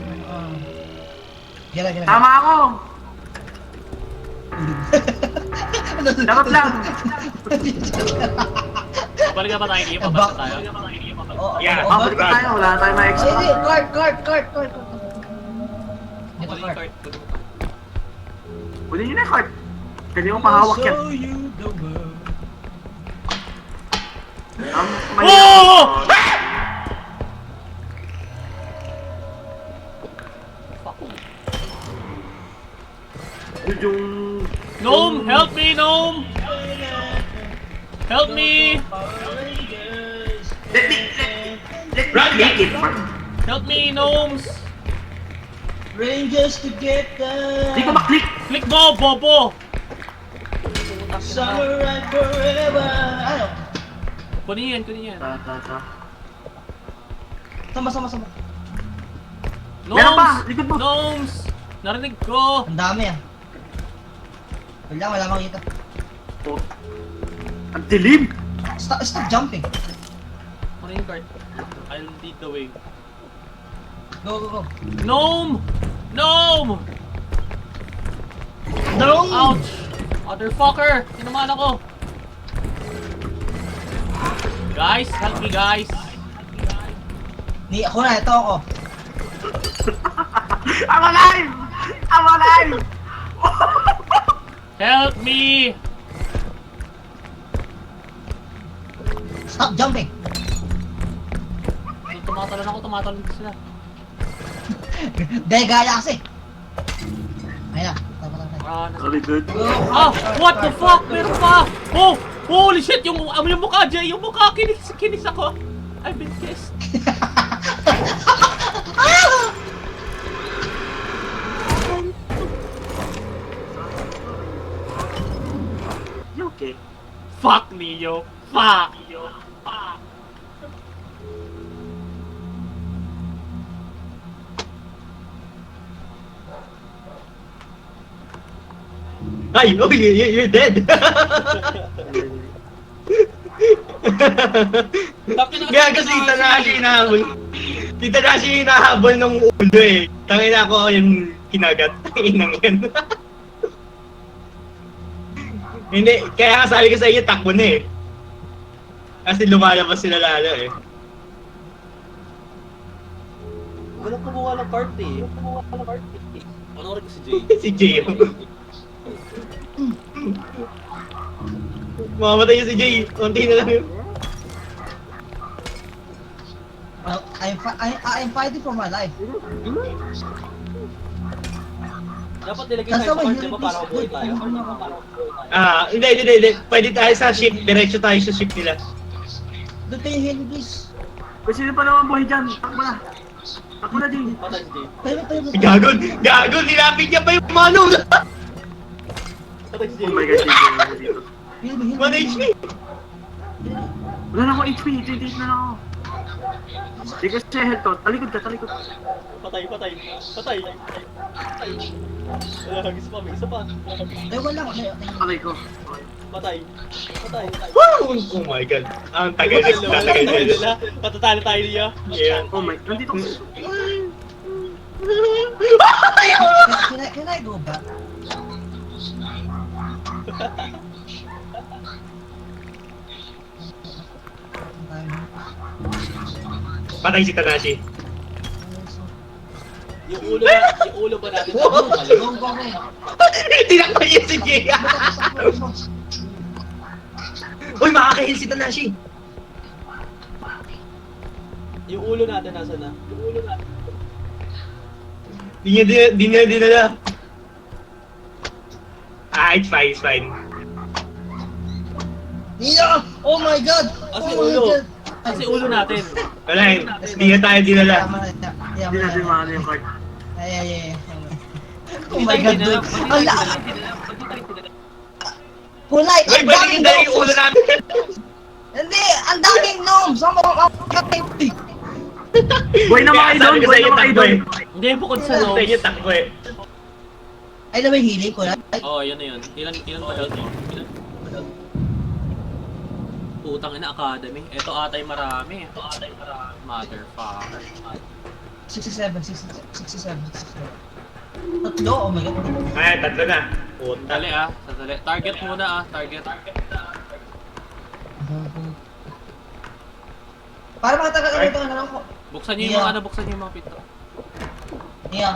Gila. Tama ako! Dapat lang! Balik ba tayo? Papasa tayo? Yeah, Babalik na tayo, wala na tayo may Ay, extra. di, card. Ito, Balik card. card. Kunin nyo na yung card. Pwede mo pahawak yan. Oh! Yun yung... Gnome! Help me, Gnome! Help me! Let me make it first. Help me, Gnomes! Rangers together. Hindi ko maklik! Click mo, Bobo! Summer and forever. Ano? Kunin yan. Ta. Sama. Meron pa! Likod mo! Gnomes! Narinig ko! Ang dami ah. Wala makita. Oh. Ang dilim! Stop jumping. Kunin yung card. I'll lead the way. Go. Gnome! Gnome! No! Ouch! Motherfucker! Tinamaan ako! Guys, help me guys! Ako na, ito ako. I'm alive! Help me! Stop jumping. Tumatalon sila. Dahil gaya kasi. Ayan. Very good. What the fuck? Meron pa! Oh! Holy shit! Yung mukha, Jay! Yung mukha! Kinis ako! I've been kissed. You okay? Fuck, Leo! Fuck! Ay, you're dead! Kaya kasi si Tanashi hinahabol nung ulo eh. Tangin ako yung kinagat. Inang yan. Hindi, kaya nga sabi ko sa iyo, takbo na eh. Kasi lumalabas sila lalo eh. Walang kumuha ng card eh. Ano rin ko si Jay? Si Jay. Mamamatay yun si Jay. Konti na lang yun. I'm fighting for my life. Dapat nilagay That's tayo sa how card, I di ba? Para mabuhay tayo. Hindi. Pwede tayo sa ship. Diretso tayo sa ship nila. Doon kayo heal me please. Kung sino pa naman buhay dyan, takbo na. Takbo na din. Patay si Jay. Tayo. Gagon! Nilapit niya pa yung manong! Patay si Oh Jay. my god, dito. Heal me. 1 HP! Wala na akong HP, 28 na lang ako. Hindi ko siya health to. Talikod ka. Patay. Hagis pa, may isa pa. Tayo wala ko. Patay ko. Patay. Woo! Oh my god. Ang tagal na. Patatalo tayo niya. Yeah. Oh my, nandito ko. Can I go back? Patay si Tanashi. Yung ulo ba natin? Go. Tinakpan niya si Jay. Uy, makakahil si Tanashi. Yung ulo natin nasa na? Di niya dinala. It's fine. Nino! Oh my god! Kasi Oh my ulo. god! Kasi ulo natin. Wala eh. Di na tayo dinala. Hindi natin maano yung card. Ay. Oh my god, dude. Polite! Uy, balik yung dala yung ulo natin. Hindi, ang daming gnomes! Ang mga Buhay na mga idol, Sabi ko buhay sa na inyo, mga takbo idol. eh. Hindi, bukod sa Sa inyo, gnomes. takbo eh. Ay, na ba yung healing ko na? Oo, yun na yun. Ilan ba health mo? Putang ina, academy. Ito atay marami. Motherfucker. 67. Tatlo, oh my god. Ay, tatlo na. Puta. Sandali sandali. Target muna target. Para makatagal ka dito, ano lang ko. Buksan niyo yung mga buksan niyo yung mga pinto. Yeah.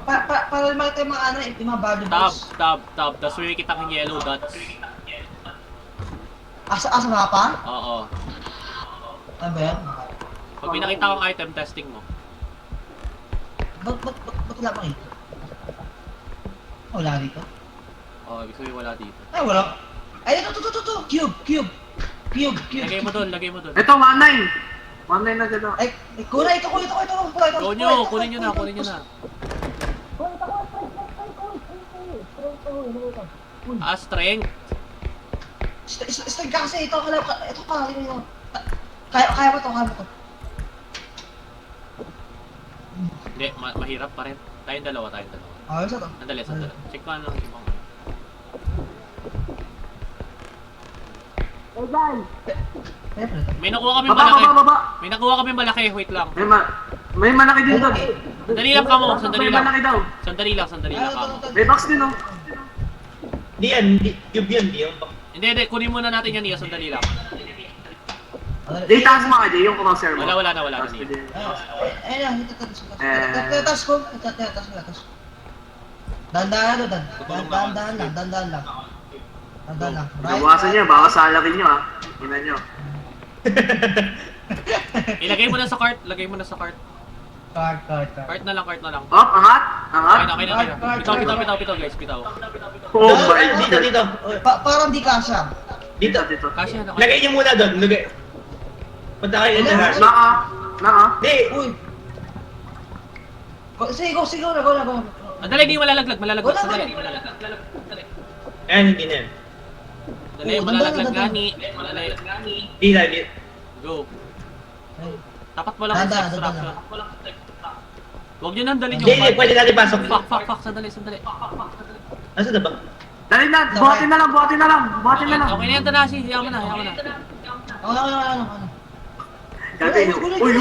Para makita yung mga ano, yung mga valuables. Tab. Tapos may kita ng yellow dots. Asa mapa? Oo. Ano ba yan? Pag pinakita kong item, testing mo. Ba't wala pang ito? Wala dito? Oo, ibig sabihin wala dito. Ay, wala. Ay, ito. Cube. Lagay mo doon. Ito, 1-9. 1-9 na gano'n. Ay, kuna ito. Go nyo, kunin nyo na. Strength. Strength ka kasi ito ka. Kaya mo to. Hindi, mahirap pa rin. Tayong dalawa. Ayos na to. Sandali. Check ko lang yung mga. May nakuha kami malaki. Baba. May nakuha kami malaki, wait lang. May malaki din doon. Sandali lang ka mo, sandali May lang. malaki daw. Sandali lang ka mo. May box din, oh. Di yan, cube yan, di yan. Hindi, kunin muna natin yan, Nia, sandali lang. Di, taas mo ka, Jay, yung kumaser mo. Wala na, Taas Nia. mo din. Ayun lang, itatas ko. Dahan-dahan lang. Nabukasan niya, baka salarin niyo, ah. Ina niyo. Ilagay mo na sa cart, Card. Cart na lang. Up, angat. Okay na. Bitaw, guys, bitaw. Oh my Dito, God. dito. Parang di kasha. Dito. Kasi ano, Lagay niyo muna doon. Punta kayo Ilan? sa rush. Naka. Di, Uy. Sige, go na. Dali, hindi malalaglag, Wala. sandali. ayan, hindi na yan. Dali, Oo, malalaglag dandan. gani. Di na, di. Go. Tapat mo lang sa Dandan. extraction. Huwag nyo nang dalhin Di, pwede natin pasok. Fuck, sandali. Nasaan na ba? Dali na, buhatin na lang. Okay na yan, Tanasi. Hayaan mo na. Ano. Dati nyo. Uy.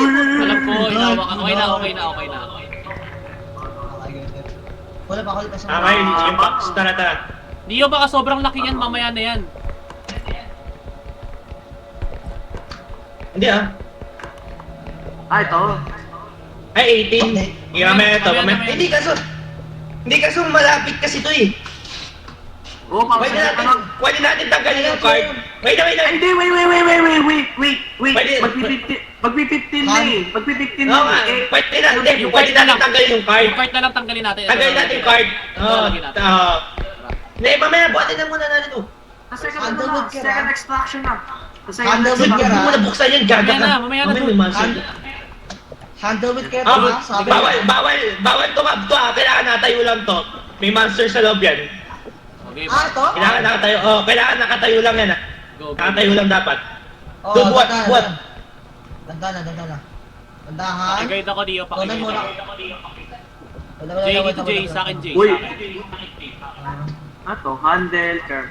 Alam ko, inawak. Okay na. Wala pa sa Okay, yung box. Tara. Dio, baka sobrang laki yan, mamaya na yan. Hindi ah. Ito. Ay, 18. Mamaya ito. Mamaya. Hindi kaso malapit kasi ito eh. Oo, Pwede natin tanggalin yung card. Wait. Hindi, wait. Magpi-15 na eh. Magpi-15 Oo nga, na eh. pwede natin tanggalin yung card. Yung cart na lang tanggalin natin. Tanggalin natin yung card. Lalagyan natin. Hindi, mamaya, buhatin na muna natin ito. Second extraction na. Underwood Hindi ka mo na buksan yan, gaga ka. Mamaya na, may monster. Handle with care, Ah, sabi. bawal tumab to ah. Kailangan natayo lang to. May monster sa loob yan. Okay, Ito? Kailangan nakatayo lang yan ah. go. Nakatayo lang dapat. Oh, Go, buhat. Dandahan. Okay, guide ako, Dio. Tunan mo lang. Jay, dito Jay, sa akin Jay. Uy. Sa akin. Ito, handle, care.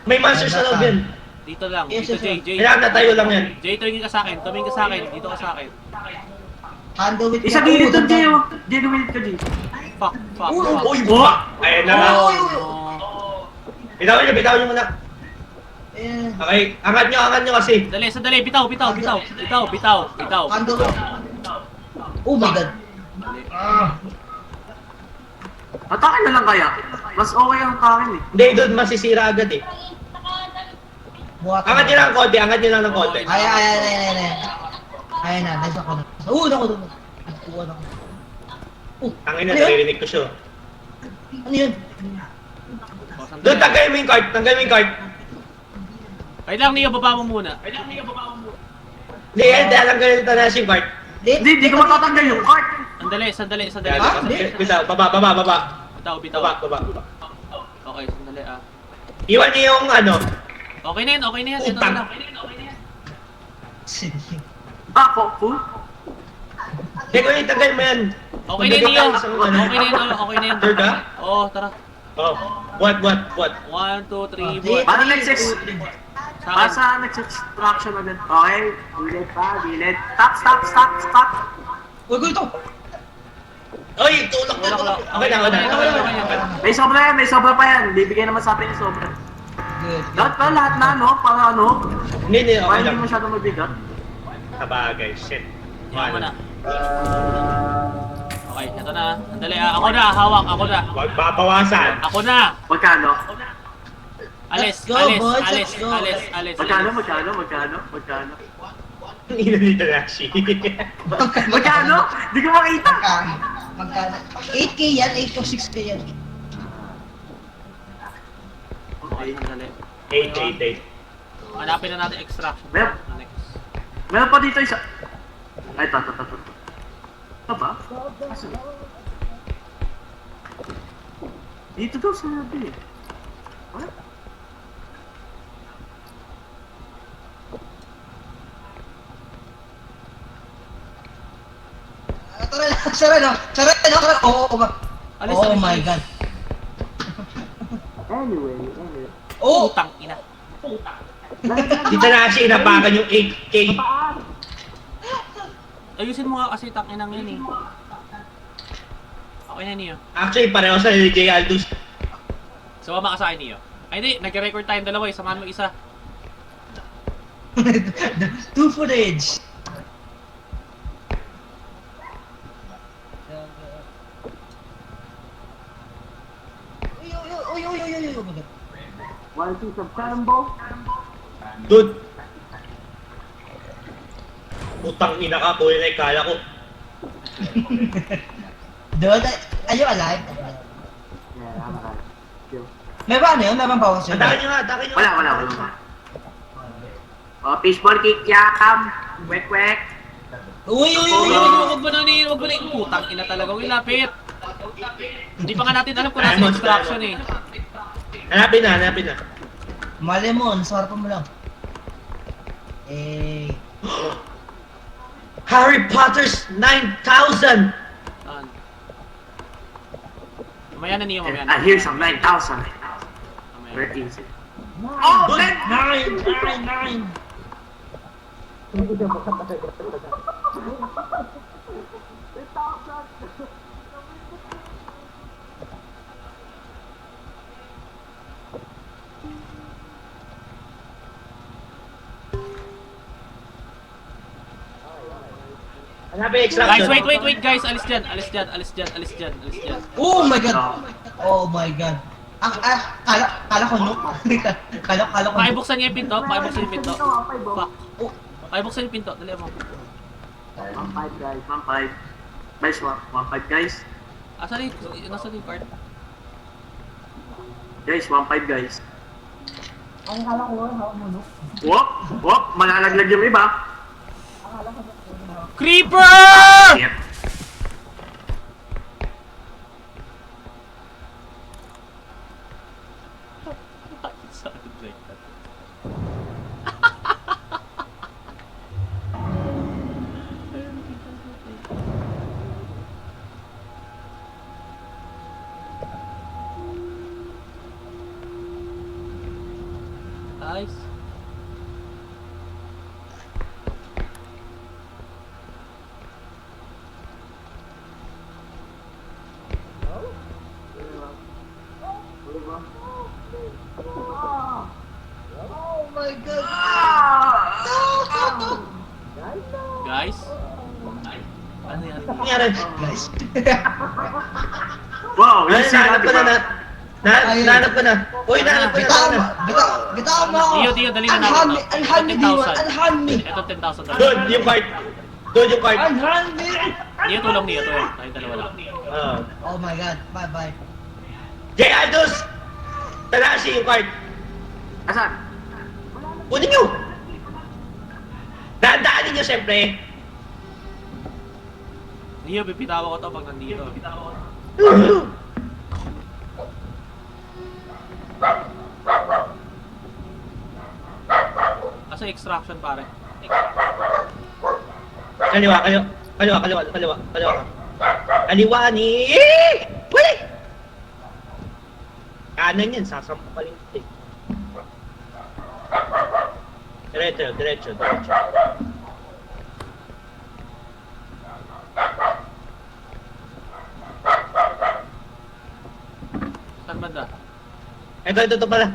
May monster sa loob yan. Dito lang, Yes, dito yes, Jay. Kailangan natayo lang yan. Jay, tumingin ka sa akin. Dito ka sa akin. Handle with Isa gilid doon, Jay, oh. Jay, gumilid ka, Jay. Fuck. Uy, buha! Ayan na nga. Oh. Bitawan nyo muna. Okay, angat nyo kasi. Sandali. Bitaw. Handle with. Oh my god. Atake na lang kaya. Mas okay ang atake eh. Hindi, doon masisira agad eh. Buhat. Angat nyo lang ng konti. Ay. Ayan na, nasa ko na. Naku. Nakuha na ko. Tangin na, naririnig ko siya. Ano yun? Doon, tanggalin mo yung card. Wait lang, Dio, baba mo muna. Hindi, tanggalin ito na yung card. Hindi ko matatanggal yung cart. Sandali. Ha? Bitaw, baba. Bitaw. Baba. Okay, sandali ah. Iwan niyo yung ano. Okay na yan, okay na yan. Ito na lang. Ako, fool. Hindi ko itagal mo yan. Okay na yan, Neo. Okay na yan, okay na yan. Sure ka? Oo, tara. Oh. What? 1, 2, 3, 4. Paano next Sa akin. Basta next extraction agad. Okay, gilid pa, gilid. Stop. Uy, ito! Oy, tulak na. Okay na. May sobra pa yan. Bibigyan naman sa atin yung sobra. Good. Lahat pa, lahat na, no? Para ano? Hindi, Para okay hindi lang. masyadong mabigat. Sabagay, shit. Yan mo na. Okay, ito na. Andali, ako na, hawak, ako na. Huwag babawasan. Ako na! Magkano? Alis, Let's go, alis, boys, alis, let's go. alis. Magkano? Ina dito na, shit. Magkano? Di ko makita. Magkano? 8K yan, 8 o 6K yan. Okay, andali. 8. Hanapin na natin extraction. Meron. Next. Meron pa dito isa. Ay, ito. Ito ba? Dito daw sa nabi. What? Sara no? Oo ba? Alis, Oh alis, my alis. god. Anyway. Oh! Putang ina. Dito na kasi inapakan yung 8K. Ayusin mo nga kasi takinang yun eh. Okay na, Neo. Actually, pareho sa J. Aldous. Sumama ka sa akin, Neo. Ay hindi, nag-record tayong dalawa eh. Samahan mo isa. Two footage. Uy. One piece of cannonball. Dude. Putang ina ka, kuya na ikala ko. Dude, are you alive? Yeah, I'm right. Chill. May ba ano yun? May bang bawas yun? Atakin nyo nga. Wala. Oh, fishball kick yam. Wek. Uy. Huwag mo na Neo, huwag mo na. Putang ina talaga. Uy, lapit. Hindi pa nga natin alam kung nasa extraction eh. Hanapin na. Mali mo, nasa harapan mo lang. Harry Potter's 9,000! Saan? Mamaya na, Neo, mamaya And na. here's some 9,000. Mamaya Very na. easy. Oh, 9. Hanapin yung extraction. Guys, wait, guys. Alis dyan. Oh my god. Kala ko no. Kala ko. Pakibuksan niya yung pinto. Fuck. Oh, Pakibuksan yung pinto. Dali mo. 1-5 guys. 1-5. Guys, 1-5 guys. Nasa yung card? Guys, 1-5 guys. Ang kala ko, hawak mo, no? Wop! Malalaglag yung iba. Creeper! Yep. Guys. oh my god. Guys? Ano yan? Nangyari. Guys. Wow, Ay, easy nahanap ko na. natin. Nahanap ko na. Uy, nahanap ko na. Bitawan mo ako. Tio, dali na natin. Unhand me, Diwan. Unhand me. Ito 10,000 dollars. Dude, yung card. Unhand me. Niyo tulong. Tayong dalawa lang. Oh my god. Bye. J. Aldous! Tanashi yung card. Asan? Kunin nyo! Dahan-dahanin nyo siyempre. Niyo, bibitawa ko to pag nandito. Asa extraction pare? Kaliwa. Kaliwa ni... Wala! Kanan yan, sasampalin ko. Diretso. Saan banda? Ito pala.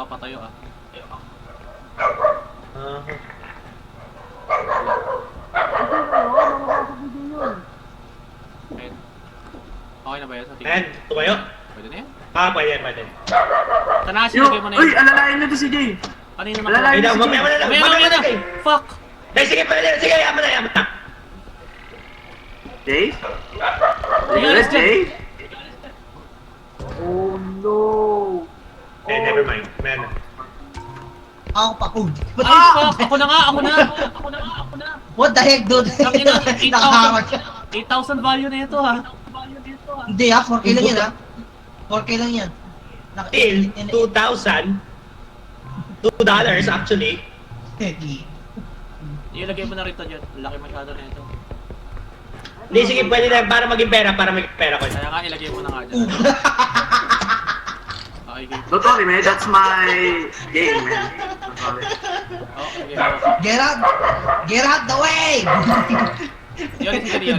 Patayo ah. Ah. Ayun. Okay na ba yan sa Ayan, tingin? tumayo. Pwede na yan? Pwede. Tanasi, Yo, lagay mo na uy, yun. alalayan na to si Jay. Kanina Alalayan Ay, na si mamaya mo Jay. na lang. Mamaya na. Kay. Fuck! Dahil sige, yaman na. Jay? Yes, Jay? Oh no! Never mind. Man. Ako pa. Oh, Ay, fuck! Ako na nga! what the heck, dude? Tangina, Nakahamak siya. 8,000 value na ito ha. Hindi 4K lang yan 4K lang yan. Till 2,000. $2 actually. Ilagay mo na rito dyan. Laki masyado na ito. Hindi, sige, pwede na para maging pera ko. Kaya nga, ilagay mo na nga dyan. Okay, game. Don't worry, man. That's my game, man. Don't worry. Oh, okay, game. Get out the way! Yun, sige.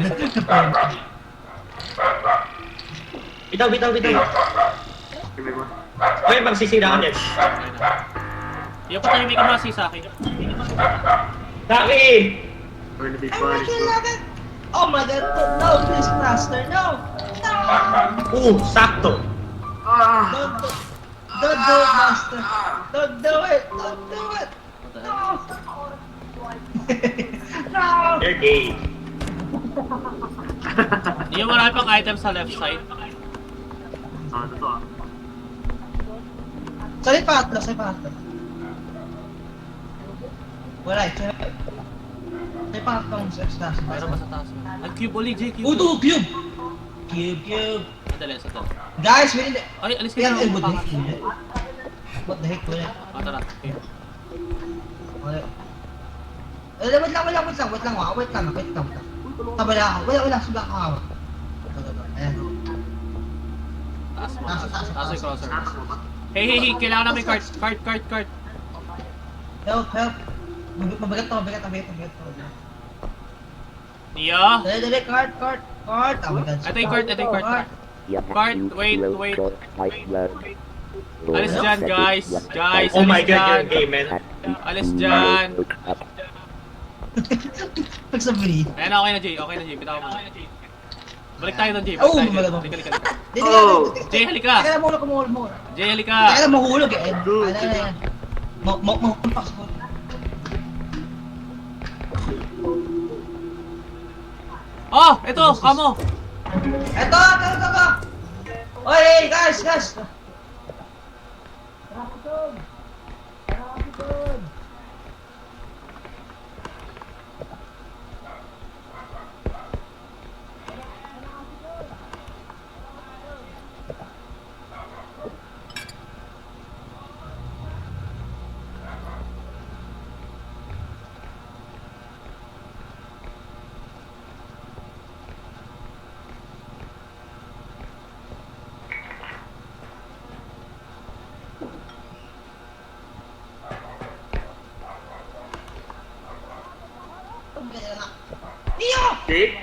Bitaw. Give me one. Okay, magsisira ka dyan. Okay na. Yung patahimik mo si sa akin. Saki! We're gonna be I fun. fucking love it! Oh my god, no, please, master, no! Sakto. Ah! Don't do it, master! Don't do it! What the hell? No! You're gay. Yung marami pang items sa left side. Ano to ah? Sorry, pangatlo. Wala, sorry pangatlong sex na. Meron ba sa taas? Ay, cube ulit, Jay, cube. Udo, cube! Cube! Sandali. Guys, we need it. Ay, alis ka Yan, na. what the heck, wala. Tara. Okay. Wala. Wait lang. Tabala ako. Wala, suga ako hawak. Ayan. Taas mo. Taas. Taas yung crosser. Natak mo ba? Hey, kailangan namin cart. Help. Mabigat to. Nia? Dali, cart. Oh my god. Ito yung cart. Cart, wait. Alis dyan, guys. Oh my Alis god, you're dyan. gay, man. Alis dyan. Pagsabi. Ayan, okay na, Jay. Bitaw mo. Balik tayo doon, Jay. Oh, Halika. Oh! Jay, halika. Teka lang, mahulog. Jay, halika. Teka lang, mahulog eh. Ayan. Mahulog. Oh, ito, kamo. Eto. Oy, guys. Neo! Jay?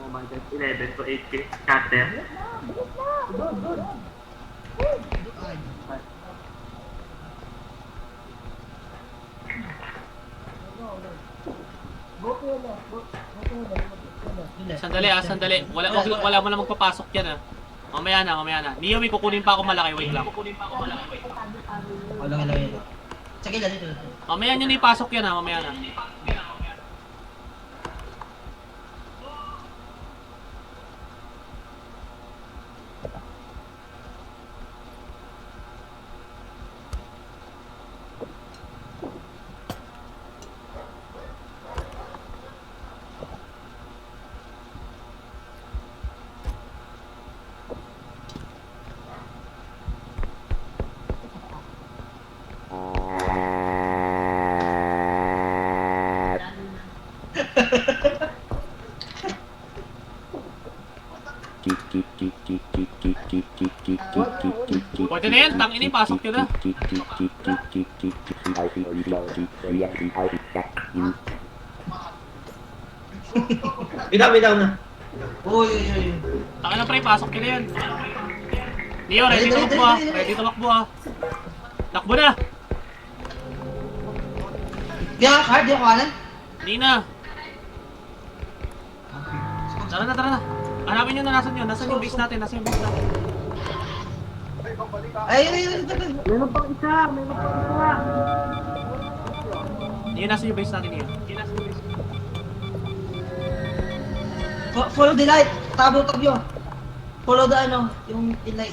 Oh my god, 11 to 8k scatter. Sandali. Wala mo na magpapasok yan ah. Mamaya na. Neo, may kukunin pa ako malaki. Wait lang. Walang yan. Sige lang dito. Mamaya nyo na ipasok yan ah. Mamaya na. Pwede na yan, tangin eh, pasok nyo na. Bitaw na. Uy. Tangin na pre, pasok nyo na yan. Neo, ready tumakbo ah. Ready tumakbo ah. Takbo na! Di ako card, di ako kanan. Hindi na. Tara na. Hanapin nyo na nasan yun. Nasan yung base natin? Nasan yung base natin? Ay. Meron pang isa. Neo, nasan yung base natin Neo? Follow the light. Tabo tabyo. Follow the yung light.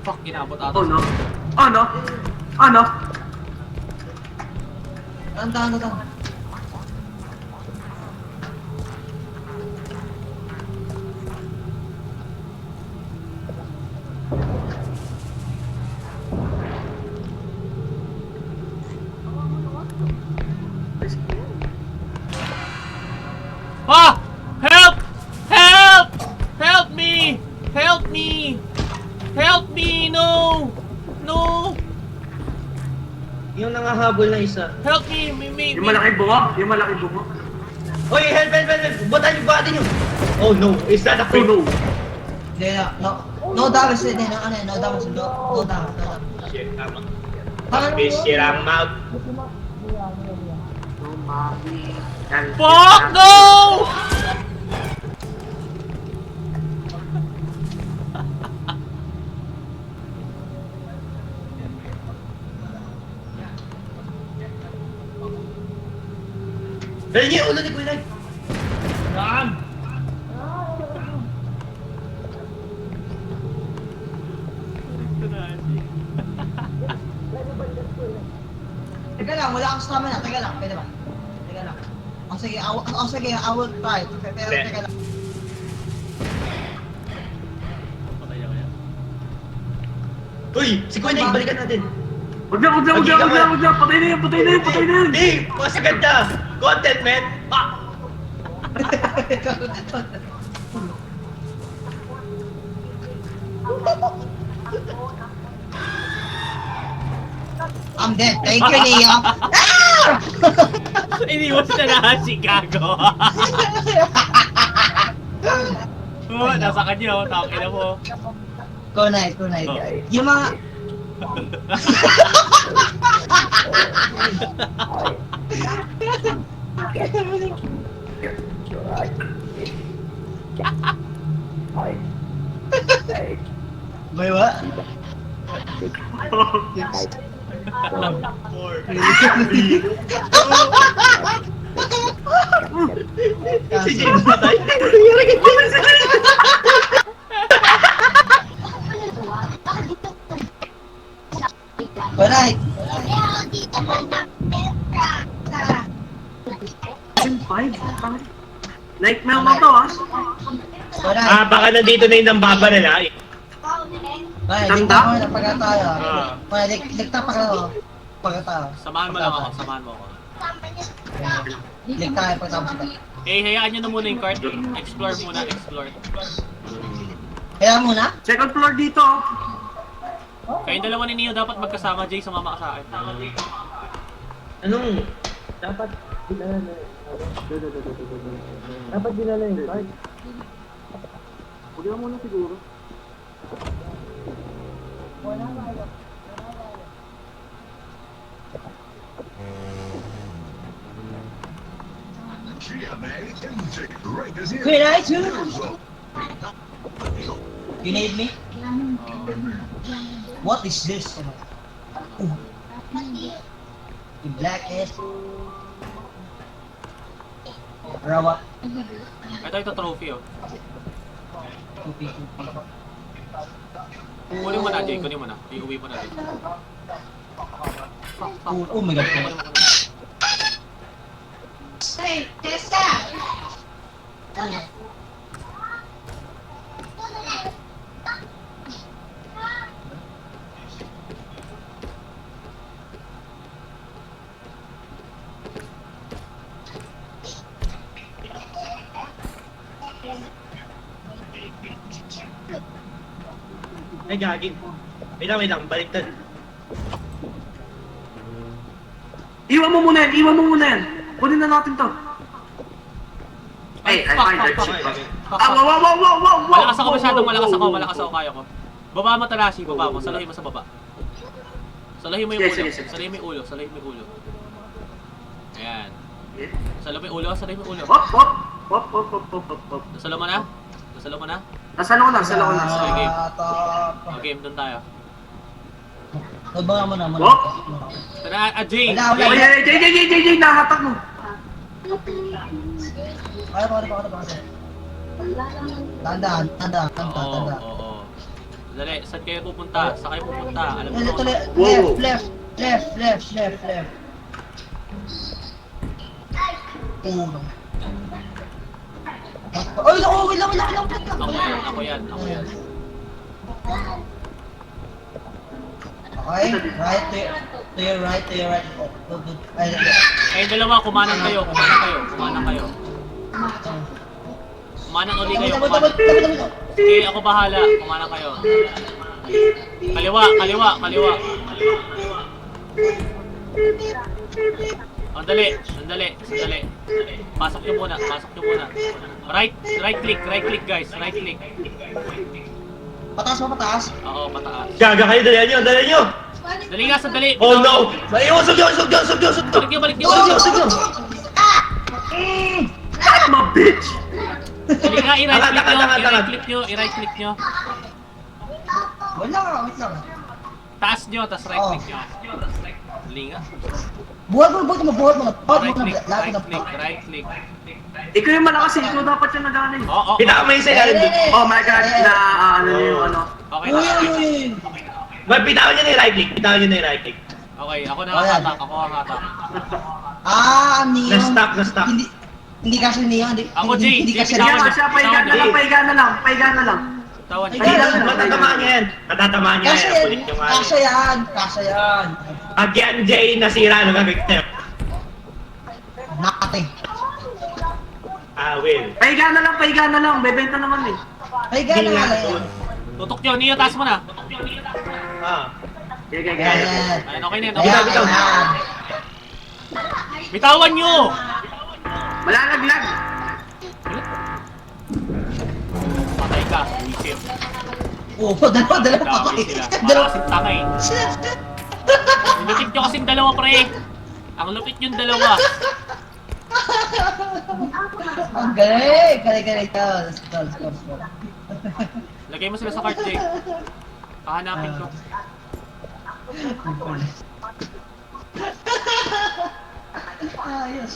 Fuck, ginabot ata. Oh no. Ano? Tahan. Ah! Help! Help! Help me! Help me! Help me! No! No! Yung nangahabol na isa. Help me! Me. Yung malaki bungo? Oy, help! Butan yung body nyo! Oh no, is that a Oh freak? no. No damage. No damage. Shit, tama. Paano Fish, shit, ang mouth. Fuck! No! Dali niyo yung ulo ni Kuya Lai. Saan? Teka lang, wala akong stamina. Teka lang, pwede ba? Teka lang. Sige, I will try. Pero teka lang. Uy, si Kuya Lai, balikan natin. Huwag na. Patay na yan. Hey, mas ganda. Content, man. Ah! I'm dead. Thank you, Neo. Iniwas na lahat si Gago. Oh, nasa kanya oh, takin na mo. Kunay. Yung mga... May what? Si James patay. Kunay. Nightmare na to ah. Kunay. Baka nandito na yung nambaba nila. Kunay, Tanda? ligta ko na pagkatayo. Ah. Kunay, ligta pa ka pagkatayo. Samahan mo lang ako, samahan mo ako. Ligta ka pagkatapos ka. Eh, hayaan nyo na muna yung cart. Explore muna, explore. Kaya muna? Second floor dito oh. Kayong dalawa ni Neo dapat magkasama, Jay, sumama ka sa akin. Anong? Dapat dinala yung card. Huwag na muna siguro. Kunay, too. You need me? What is this? The black ass. Rawa. Ito trophy oh. Kunin mo na, Jay, kunin mo na. Iuwi mo na. Oh my god. Hey, Tessa! Ay, gagin. Wait lang, baliktad. Iwan mo muna yan. Kunin na natin to. Hey, I Fuck, find that fuck, shit. fuck. Ah, wow. Malakas ako masyadong, malakas ako, kaya ko. Baba mo, Tarashi, baba mo, salahin mo sa baba. Salahin mo yung Sige, ulo, sige. salahin mo yung ulo, salahin mo yung ulo. Ayan. Yeah. Salahin mo yung ulo, salahin mo yung ulo. Hop. Nasalo mo na? Nasalo mo na? Nasalo ko na. Sige, game. Top. O, game, doon tayo. Nagbaga mo na. Hop. Tara, Jay! Wala, wala. Jay! Jay, nakatak mo. Kaya pa. Tandaan. Oo. Dali, saan kayo pupunta? Saan kayo pupunta? Alam mo Ito, Wow. left. Ay, wait lang. Ako yan. Okay, right to your right. Oh, good. Ay, Kayong dalawa, kumanan kayo. Kumanan uli kayo. Tabot. Sige, ako bahala. Kumanan kayo. Kaliwa. Sandali. Pasok nyo muna. Right click guys. Right click. Pataas. Oo, pataas. Gaga kayo, dali nyo. Dali nga, sandali. Oh no! Usog yun! Balik nyo. I'm a bitch. Dali nga, Angat. i-right click nyo. Wait lang. Taas nyo, tas right click nyo. Dali nga. Buhat mo na. Right click. Ikaw yung malakas eh. Ikaw dapat yung nag-ano eh. Oo. Pinaka may isa ilalim dun. Oh my god, ano yung ano. Okay. Uy. Bitawan nyo na yung right click. Okay, ako na hatak. Neon. Na-stop. Hindi kasi neon. Ako, Jay. Hindi kasi Jay, Siya, pahiga na lang. Tawan nyo. Matatamaan yan. Kulit yung Kasya yan. Pag yan, Jay, nasira, ano gagawin niya? Nakate. Will. Pahiga na lang. Bebenta naman eh. Ay, gano'n nga lang yan. Tutok nyo, Neo, taas mo na. Gaya. Ayun, okay na yun. Bitaw. Bitawan nyo! Malalaglag. Patay ka, wisip. Oo, dalawa Dami patay. sila. Para kasing tangay. Ang lupit nyo kasing dalawa, pre. Ang lupit yung dalawa. Ang galing. Let's go. Lagay mo sila sa cart, Jay. Kahanapin ko. Ayos.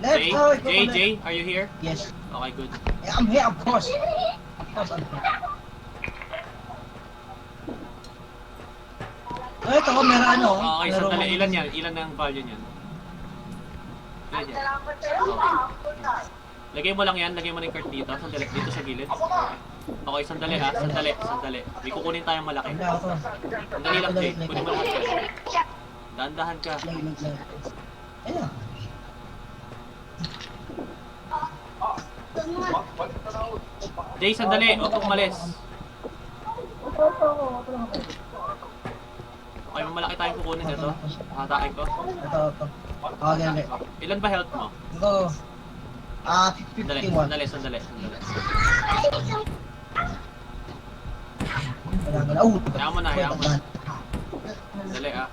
Left, Jay? oh, Jay, are you here? Yes. Okay, good. Yeah, I'm here, of course. Of course, I'm here. Oh, ito, meron ano. Okay, meron- sandali. Ilan yan? Ilan na ang value niyan? Ilan yan? Lagay mo lang yan. Lagay mo na yung cart dito. Sandali. Dito sa gilid. Okay, sandali ha. Sandali. May kukunin tayong malaki. Wala ako. Sandali lang, Jay. Kunin mo lahat yan. Dahan-dahan ka. Ayun. Jay, sandali. Huwag kang umalis. Okay, malaki tayong kukunin ito. Hatakin ko. Ito. Oh, ganyan. Ilan ba health mo? Ito. Sandali. 51. Sandali. Wala. Oh, Hayaan mo na. Sandali ah.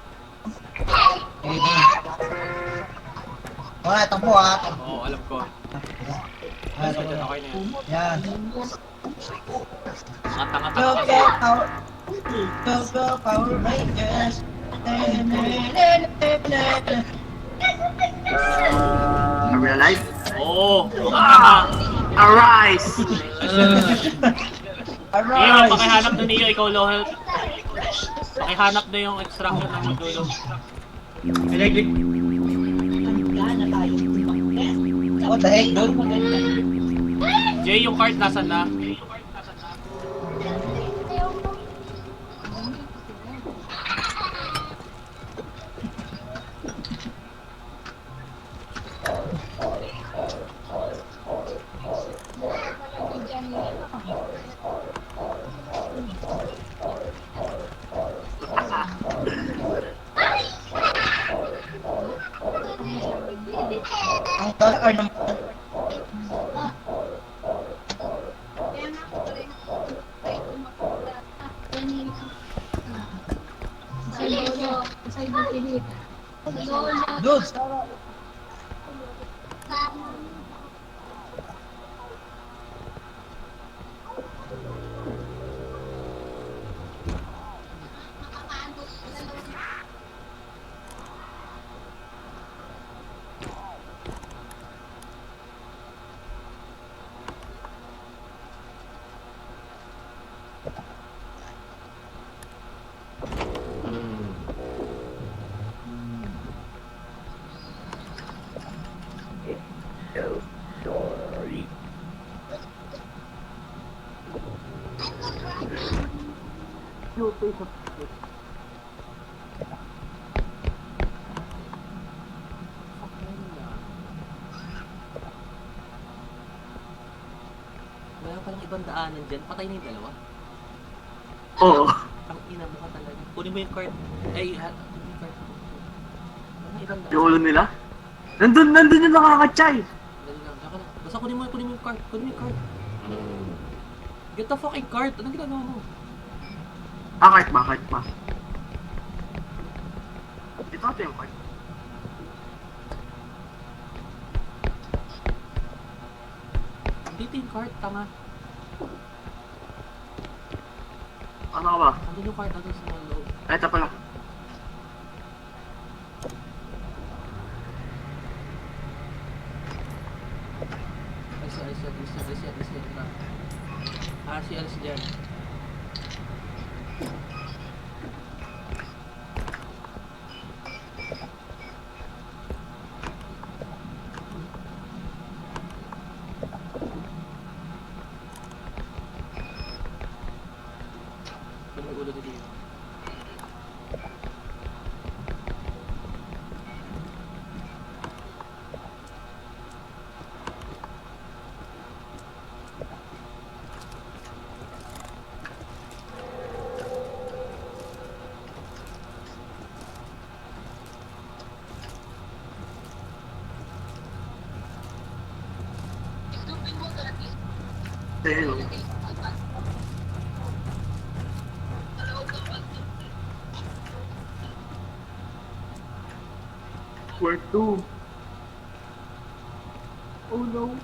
Wala, takbo ha. Oo, alam ko. Ayan. Basta dyan, okay na yan. Yan. Tanga-tanga Go, kasi. go, Power. Go, Power Rangers. Are we alive? Oo, tanga. Arise! Iyo, pakihanap na niyo, ikaw low health. Pakihanap na yung extraction ng magdulo. Electric. What the heck, dude? Jay, yung card nasan na? Ang talar naman. Dude, Wala palang ibang daanan dyan. Patay na yung dalawa. Oo. Ang ina mo ka talaga. Kunin mo yung card. Ay, kunin mo yung card. Wala ibang daan. Yung ulo nila? Nandun yung nakakachay! Dali lang, saka lang. Basta kunin mo yung card. Kunin mo yung card. Get the fucking card. Anong ginagawa mo? Bakit ba? Ito yung card. Dito yung card, tanga. Ano ka ba? Andun yung card, andun sa loob. Ito pala. Alis yan. Alis dyan. Ano yung ulo ni Dio? Ayun. Where to? Oh no.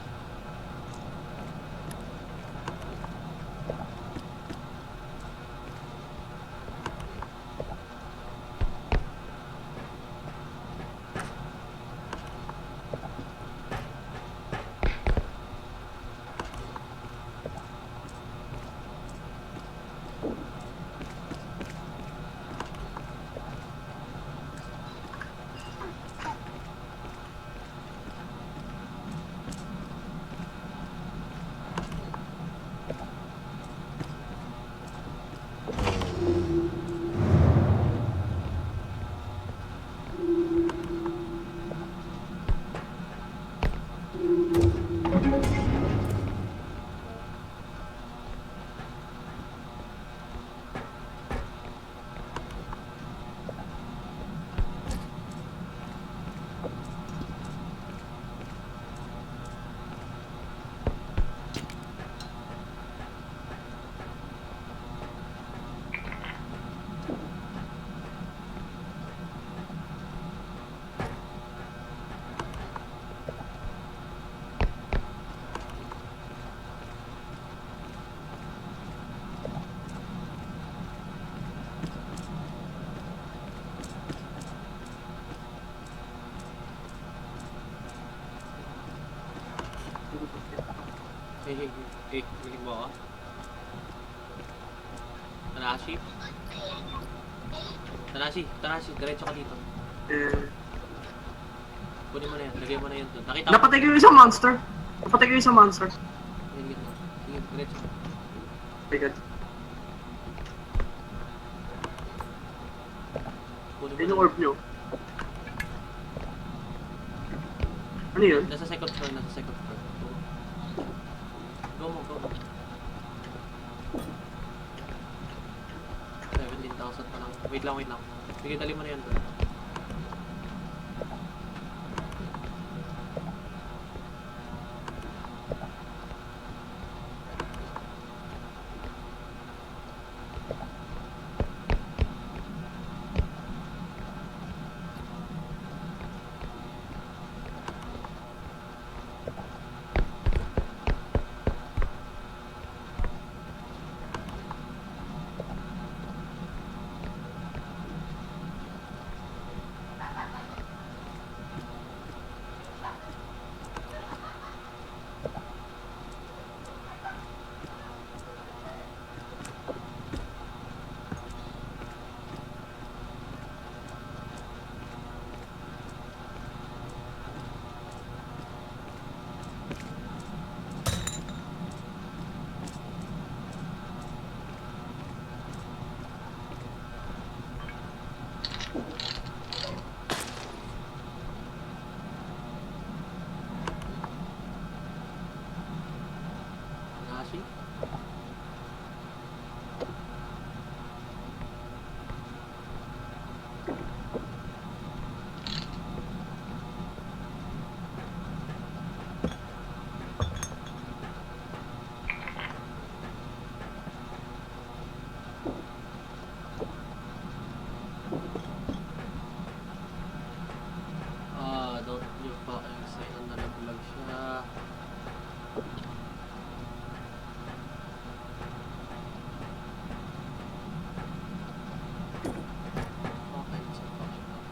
Galing mo ako? Tanashi? Tanashi, diretso ka dito. Kunin mo na yan, lagay mo na yan doon. Nakita mo? Napatay ko yung isang monster. Sige, diretso. My God. Kunin mo Ayun na. yung orb nyo. Ano yun? Nasa second floor. Go mo. 17,000 pa lang. Wait lang. Sige, dali mo na yan doon. Tanashi? Don't you fucking say na nalaglag siya. Okay, so fucking up.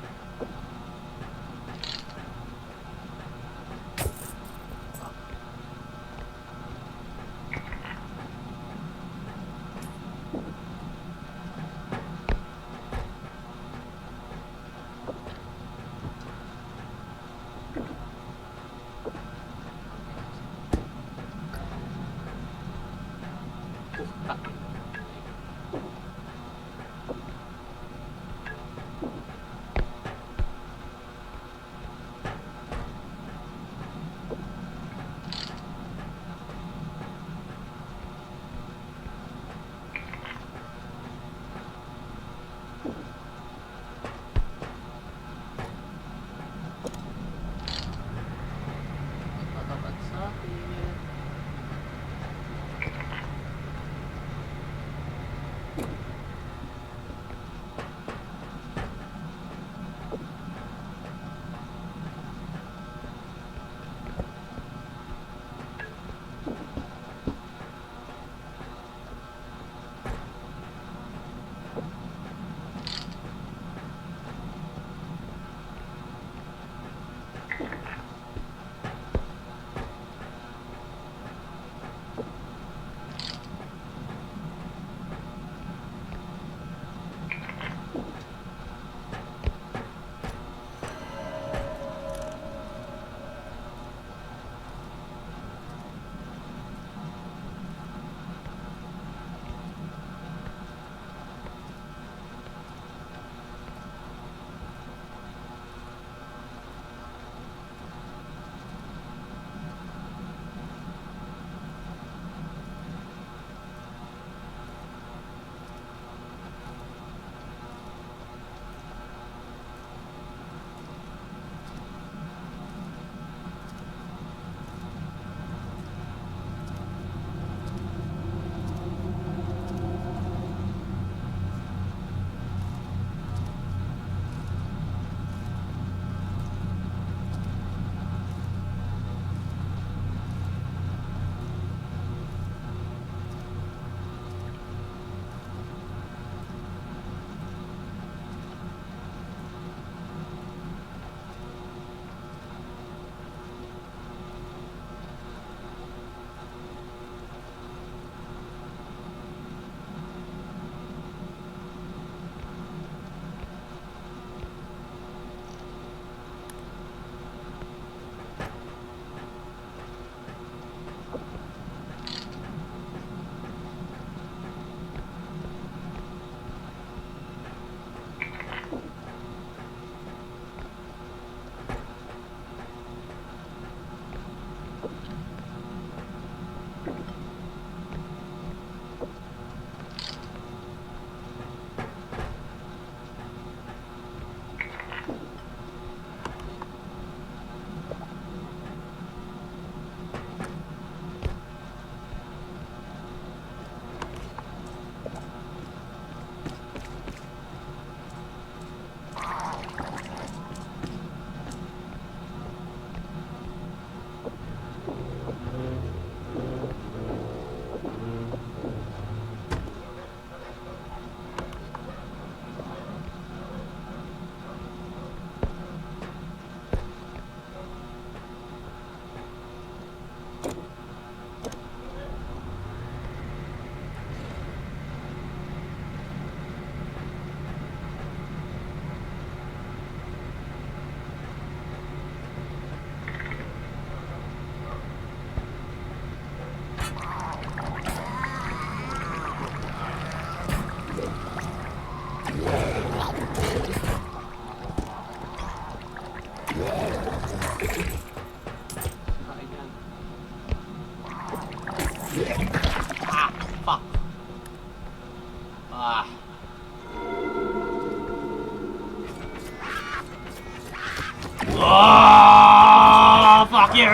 Ah, fuck you!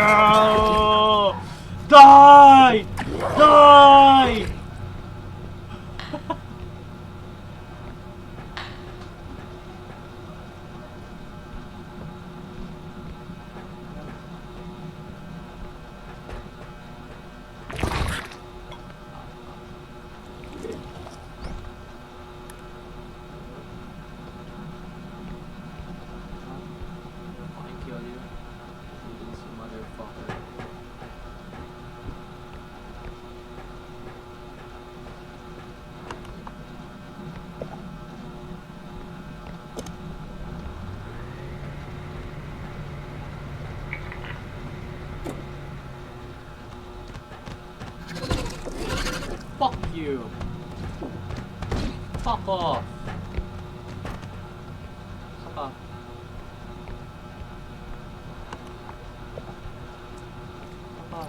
Die! Die! Fucking kill you. This motherfucker. Fuck you. Fuck off. Saka. Saka.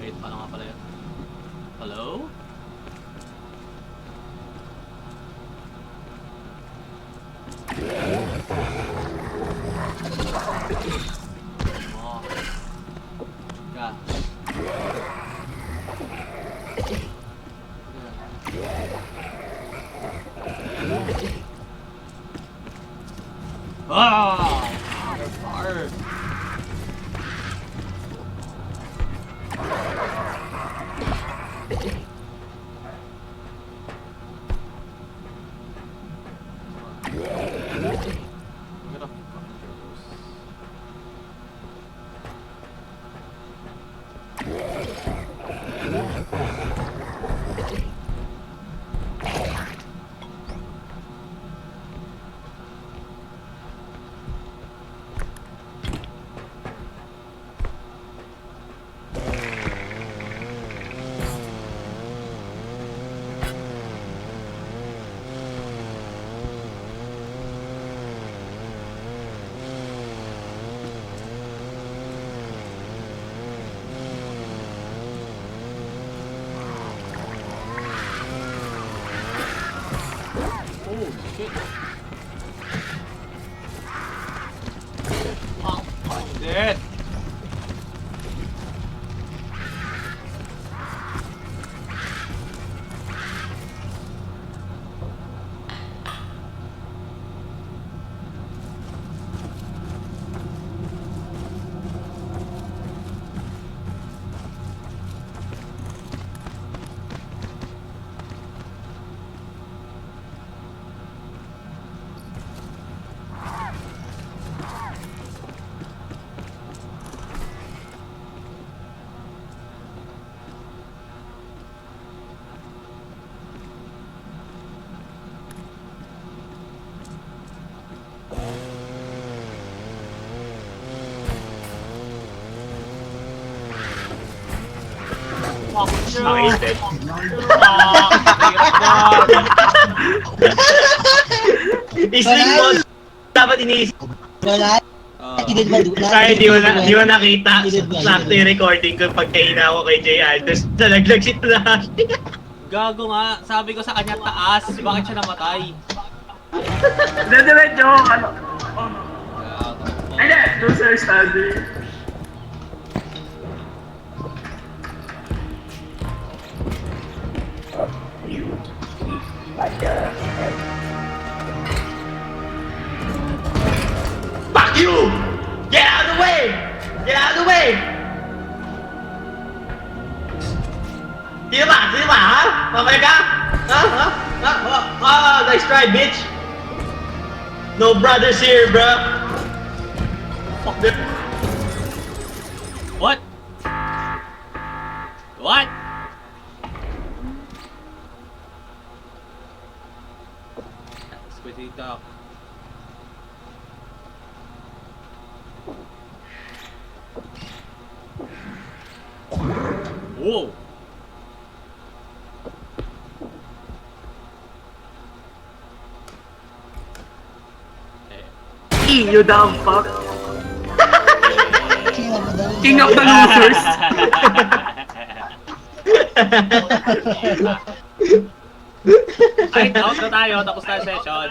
Wait, paano nga pala yun? Hello? Oh. Yeah. Ah! Fire! Oh shit. Oh, I'm dead. Pakinggan. Isling mo, dapat iniisip. Wala. Hindi ba doon? Kaya di mo nakita. Sakto yung recording ko pagkaina ako kay Jay Aldos. Nalaglag si Trash. Gago nga, sabi ko sa kanya taas, bakit siya namatay? Diretso, ano? Ay, hindi. Doon sa study. Fuck you! Get out of the way! Get out of the way! Sino ba? Sino ba, ha? Mamaya ka? Ha? Ha? Ha? Ah, nice try, bitch! No brothers here, bro! Fuck them. What? What? Squiddy duck. Whoa! You dumb fuck. King of the King of the losers. Ay, out na tayo. Tapos na yung session.